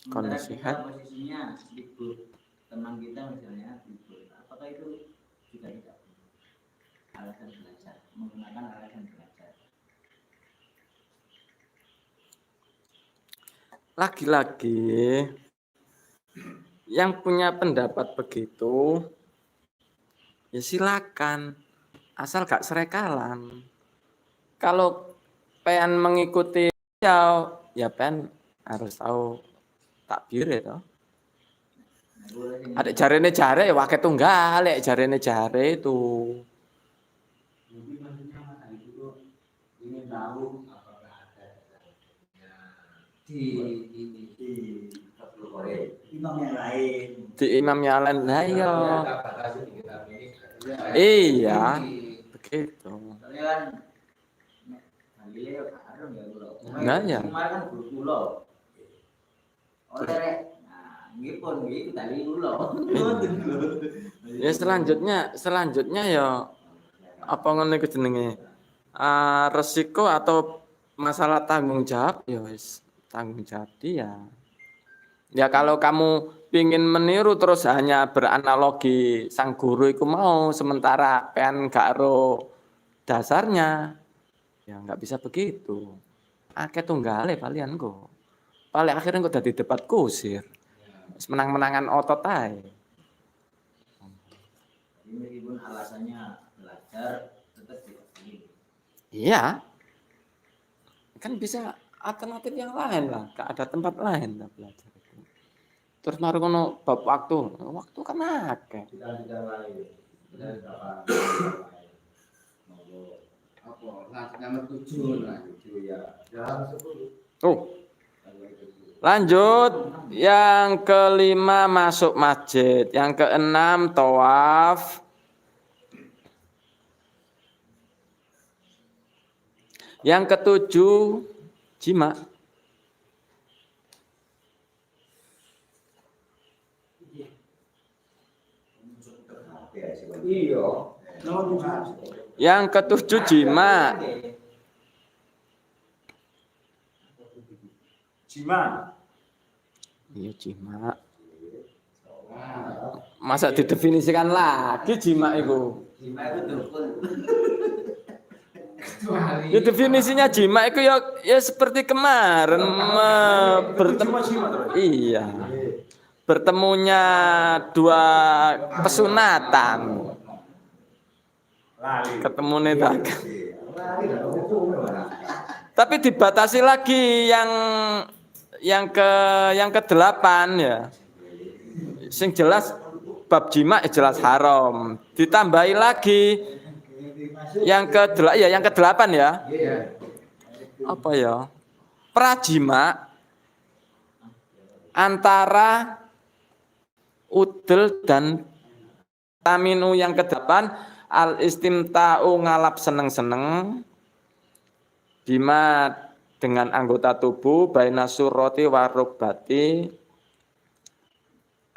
sementara kita posisinya libur, teman kita misalnya libur, apakah itu juga tidak alasan belajar, menggunakan alasan belajar? Lagi-lagi yang punya pendapat begitu ya silakan, asal gak serekalan. Kalau pengen mengikuti ya pengen harus tahu takbir itu. Ada jarene jare wae tunggal, jarene jare itu. Mungkin maksudnya Mas Ali itu ingin tahu apakah ada di imam yang lain. Di imam yang lain lah ya. Iya, begitu. Soalnya kan Galileo karo ya kula. Nah, ya. Kemarin kan guru kula. Oleh nggih pun nggih tali kula. Ya selanjutnya ya apa ngene iku jenenge? Resiko atau masalah tanggung jawab ya wis tanggung jawab dia. Ya kalau kamu ingin meniru terus hanya beranalogi sang guru itu mau sementara pengen gak ro dasarnya ya nggak bisa begitu. Akeh tunggale palian kok. Paling akhirnya kok dadi debat kusir. Menang-menangan otot ae. Meskipun alasannya belajar tetap tidak ini. Iya. Kan bisa alternatif yang lain lah, gak ada tempat lain lah belajar itu. Terus mari ngono bab waktu kan akeh. Tidak lain. apa nomor 7 lah. Ya. Jam 10. Oh. Lanjut, yang kelima masuk masjid, yang keenam tawaf, yang ketujuh jima. Iya. Yang ketujuh jima. Jima. Iya jima. Masa didefinisikan lagi jima itu? Jima itu dukun. Ya definisinya jima itu ya seperti kemarin bertemu. Iya. Bertemunya dua pesunatan. Ketemu netak. Tapi dibatasi lagi yang ke-8 ya. Sing jelas bab jima jelas haram. Ditambahi lagi yang ke-8 ya. Apa ya? Prajima antara udel dan taminu yang ke-8 al-istimta'u ngalap seneng-seneng bima dengan anggota tubuh baina surrati wa rukbati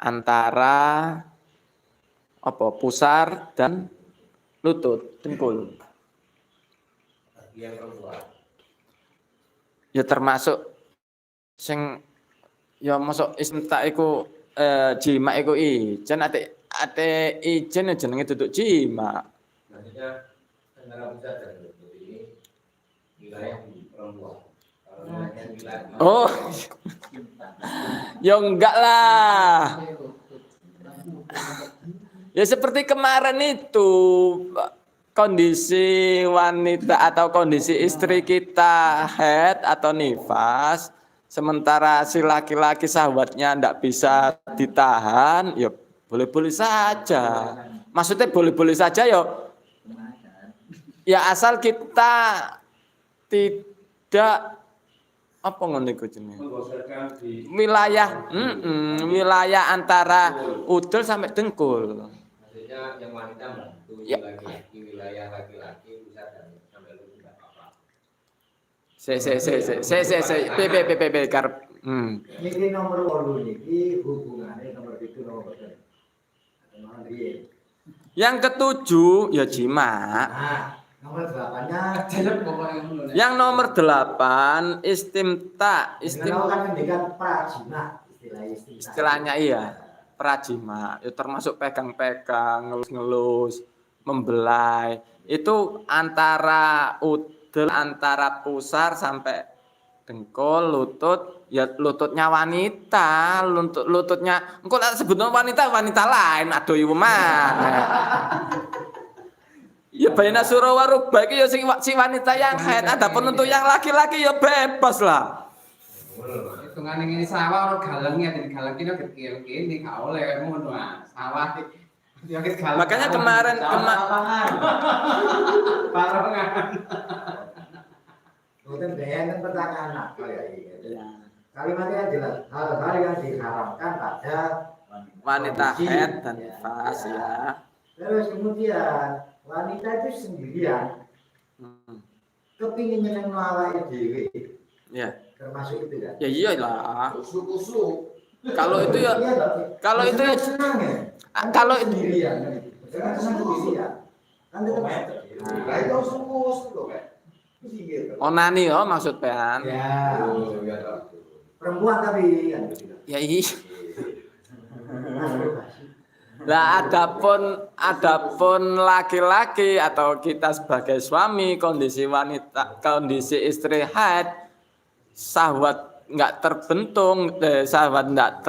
antara apa pusar dan lutut dengkul. Ya termasuk sing ya masuk istimta iku jima iku ijen ate ijen jenenge duduk jima. Maksudnya antara pusat dan lutut ini wilayah perempuan. Oh. Ya enggak lah. Ya seperti kemarin itu kondisi wanita atau kondisi istri kita haid atau nifas sementara si laki-laki sahabatnya enggak bisa ditahan ya boleh-boleh saja. Maksudnya boleh-boleh saja ya asal kita tidak apa ngene iku jenenge wilayah antara udel sampai dengkul. Maksudnya yang wanita bantu Ya. wilayah laki-laki bisa sampai lutut enggak apa-apa. PPPP karep. Ini nomor 8 niki hubungannya nomor 7 nomor 8. Yang ketujuh ya jima. Nah, nomor 8-nya Jelek pokoknya ngono. Yang nomor 8 istimta. melakukan pendidikan prajima, Istilahnya iya, prajima. Ya termasuk pegang-pegang, ngelus-ngelus, membelai. Itu antara udel, antara pusar sampai dengkul, lutut, ya lututnya wanita, lututnya engko lek sebutno wanita lain aduh iku mana. Ya baina surah warubah iki ya si wanita yang haid, adapun untuk yang laki-laki ya bebas lah. Hitungane ngene sawah ora galengnya jadi galeng kene kecil kene gak oleh ngono ah. Sawah ya galeng. Makanya kemarin barengan. Kemudian dengan pertanyaan nakal ya ini. Kalimatnya jelas, hal-hal yang diharamkan pada Wanita kondisi. haid dan nifas ya. Terus kemudian wanita itu sendirian kepingin nyeneng awake dhewe. Ya. Termasuk itu kan. Ya iyalah. Usuk-usuk. Kalau itu ya Iya, Dok. kalau itu ya senang ya. kalau itu Sendirian. Jangan senang sendirian. Kan tetap. Nah, itu usuk-usuk loh, Pak. onani yo maksud pean. Ya. Perempuan tapi kan. Ya iya. Lah adapun laki-laki atau kita sebagai suami kondisi wanita kondisi istri haid syahwat nggak terbentung syahwat nggak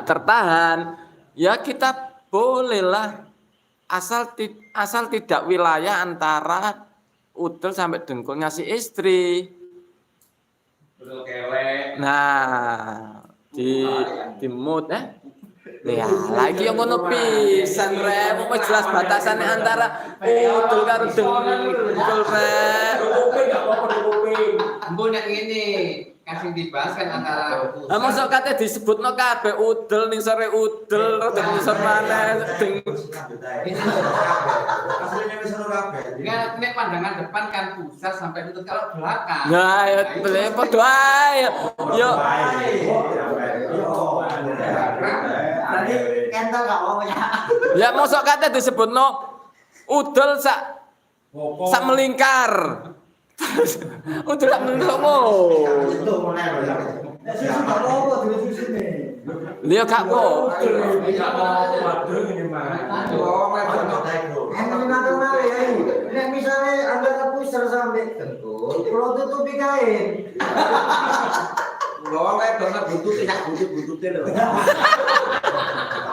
tertahan ya kita bolehlah asal tidak wilayah antara udel sampai dengkulnya si istri. Betul kelek. Nah di mood ya lagi yang ngono pisan rek mau jelas batasannya antara udel karo dengkul rek. Mbok nek ngene kasih dibahas kan antara Lah mosok kate disebutno kabeh udel ning sore udel rada ngisor maneh Aslinya wis ora kabeh. Enggak, nek pandangan depan kan pusat sampai lutut kalau belakang. Nah ya padha ae yo Tadi kental gak ngomongnya. ya mosok kate disebutno udel sak melingkar. Udel sak melingkar. Itu mulai lho. Nek sing gak apa diususin nih. Liya gak kok. Nek misalnya antara pusar sampai dengkul, kalau tutupi kain. Kalau kayak donat butuh tidak butuh-butuhnya loh.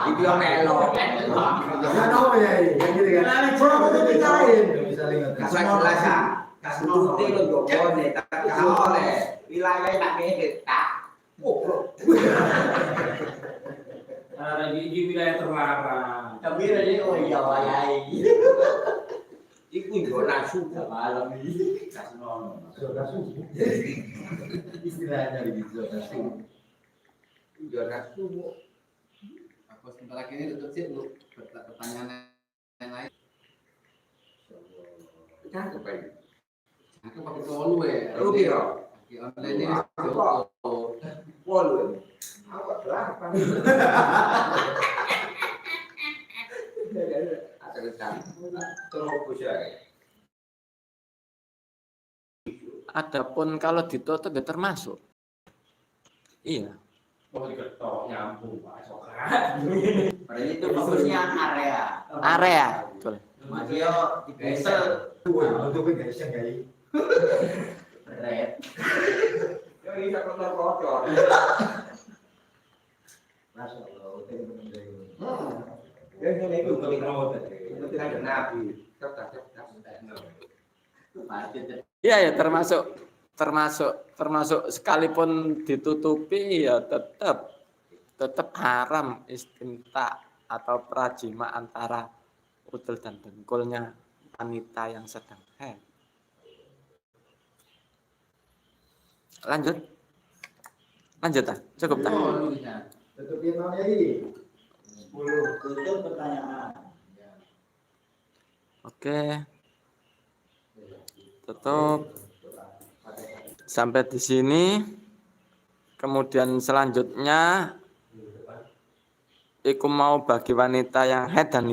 Itu yang melo. Gak tahu ya ini, kayak gitu kan. Kalau tutupi kain, bisa lihat. Kasih-kasih. Kasih butuhnya lo jokoh nih, tapi kalau oleh wilayah tak ngehit tak. Ini wilayah terlarang. Tapi ini oh iya wayai. Iku yo nasu malam ini. Kasih nono. Istilahnya begitu. Yo nasu. Aku sebentar lagi ini tutup sih lu pertanyaan yang lain. Cakep aja. Aku pakai tolu ya. Lu kira? Di online ini. Polu. Apa berapa? Ada rencana. Terus ya. Adapun kalau ditutup ya termasuk. Iya. Oh diketok nyambung Pak Sokrat. Padahal itu fokusnya area. Area, betul. Masih di Basel. Tutupi guys yang kayak Red. Yo ini tak kotor-kotor. Masya Allah, udah bener-bener. Ya ini itu kotor. Itu ada nabi. Cepat. Iya ya termasuk sekalipun ditutupi ya tetap haram istimta atau prajima antara udel dan dengkulnya wanita yang sedang haid. Lanjut ah, cukup tak? Tutupin mau jadi 10 Tutup pertanyaan. Oke. Tutup sampai di sini. Kemudian selanjutnya iku mau bagi wanita yang haid dan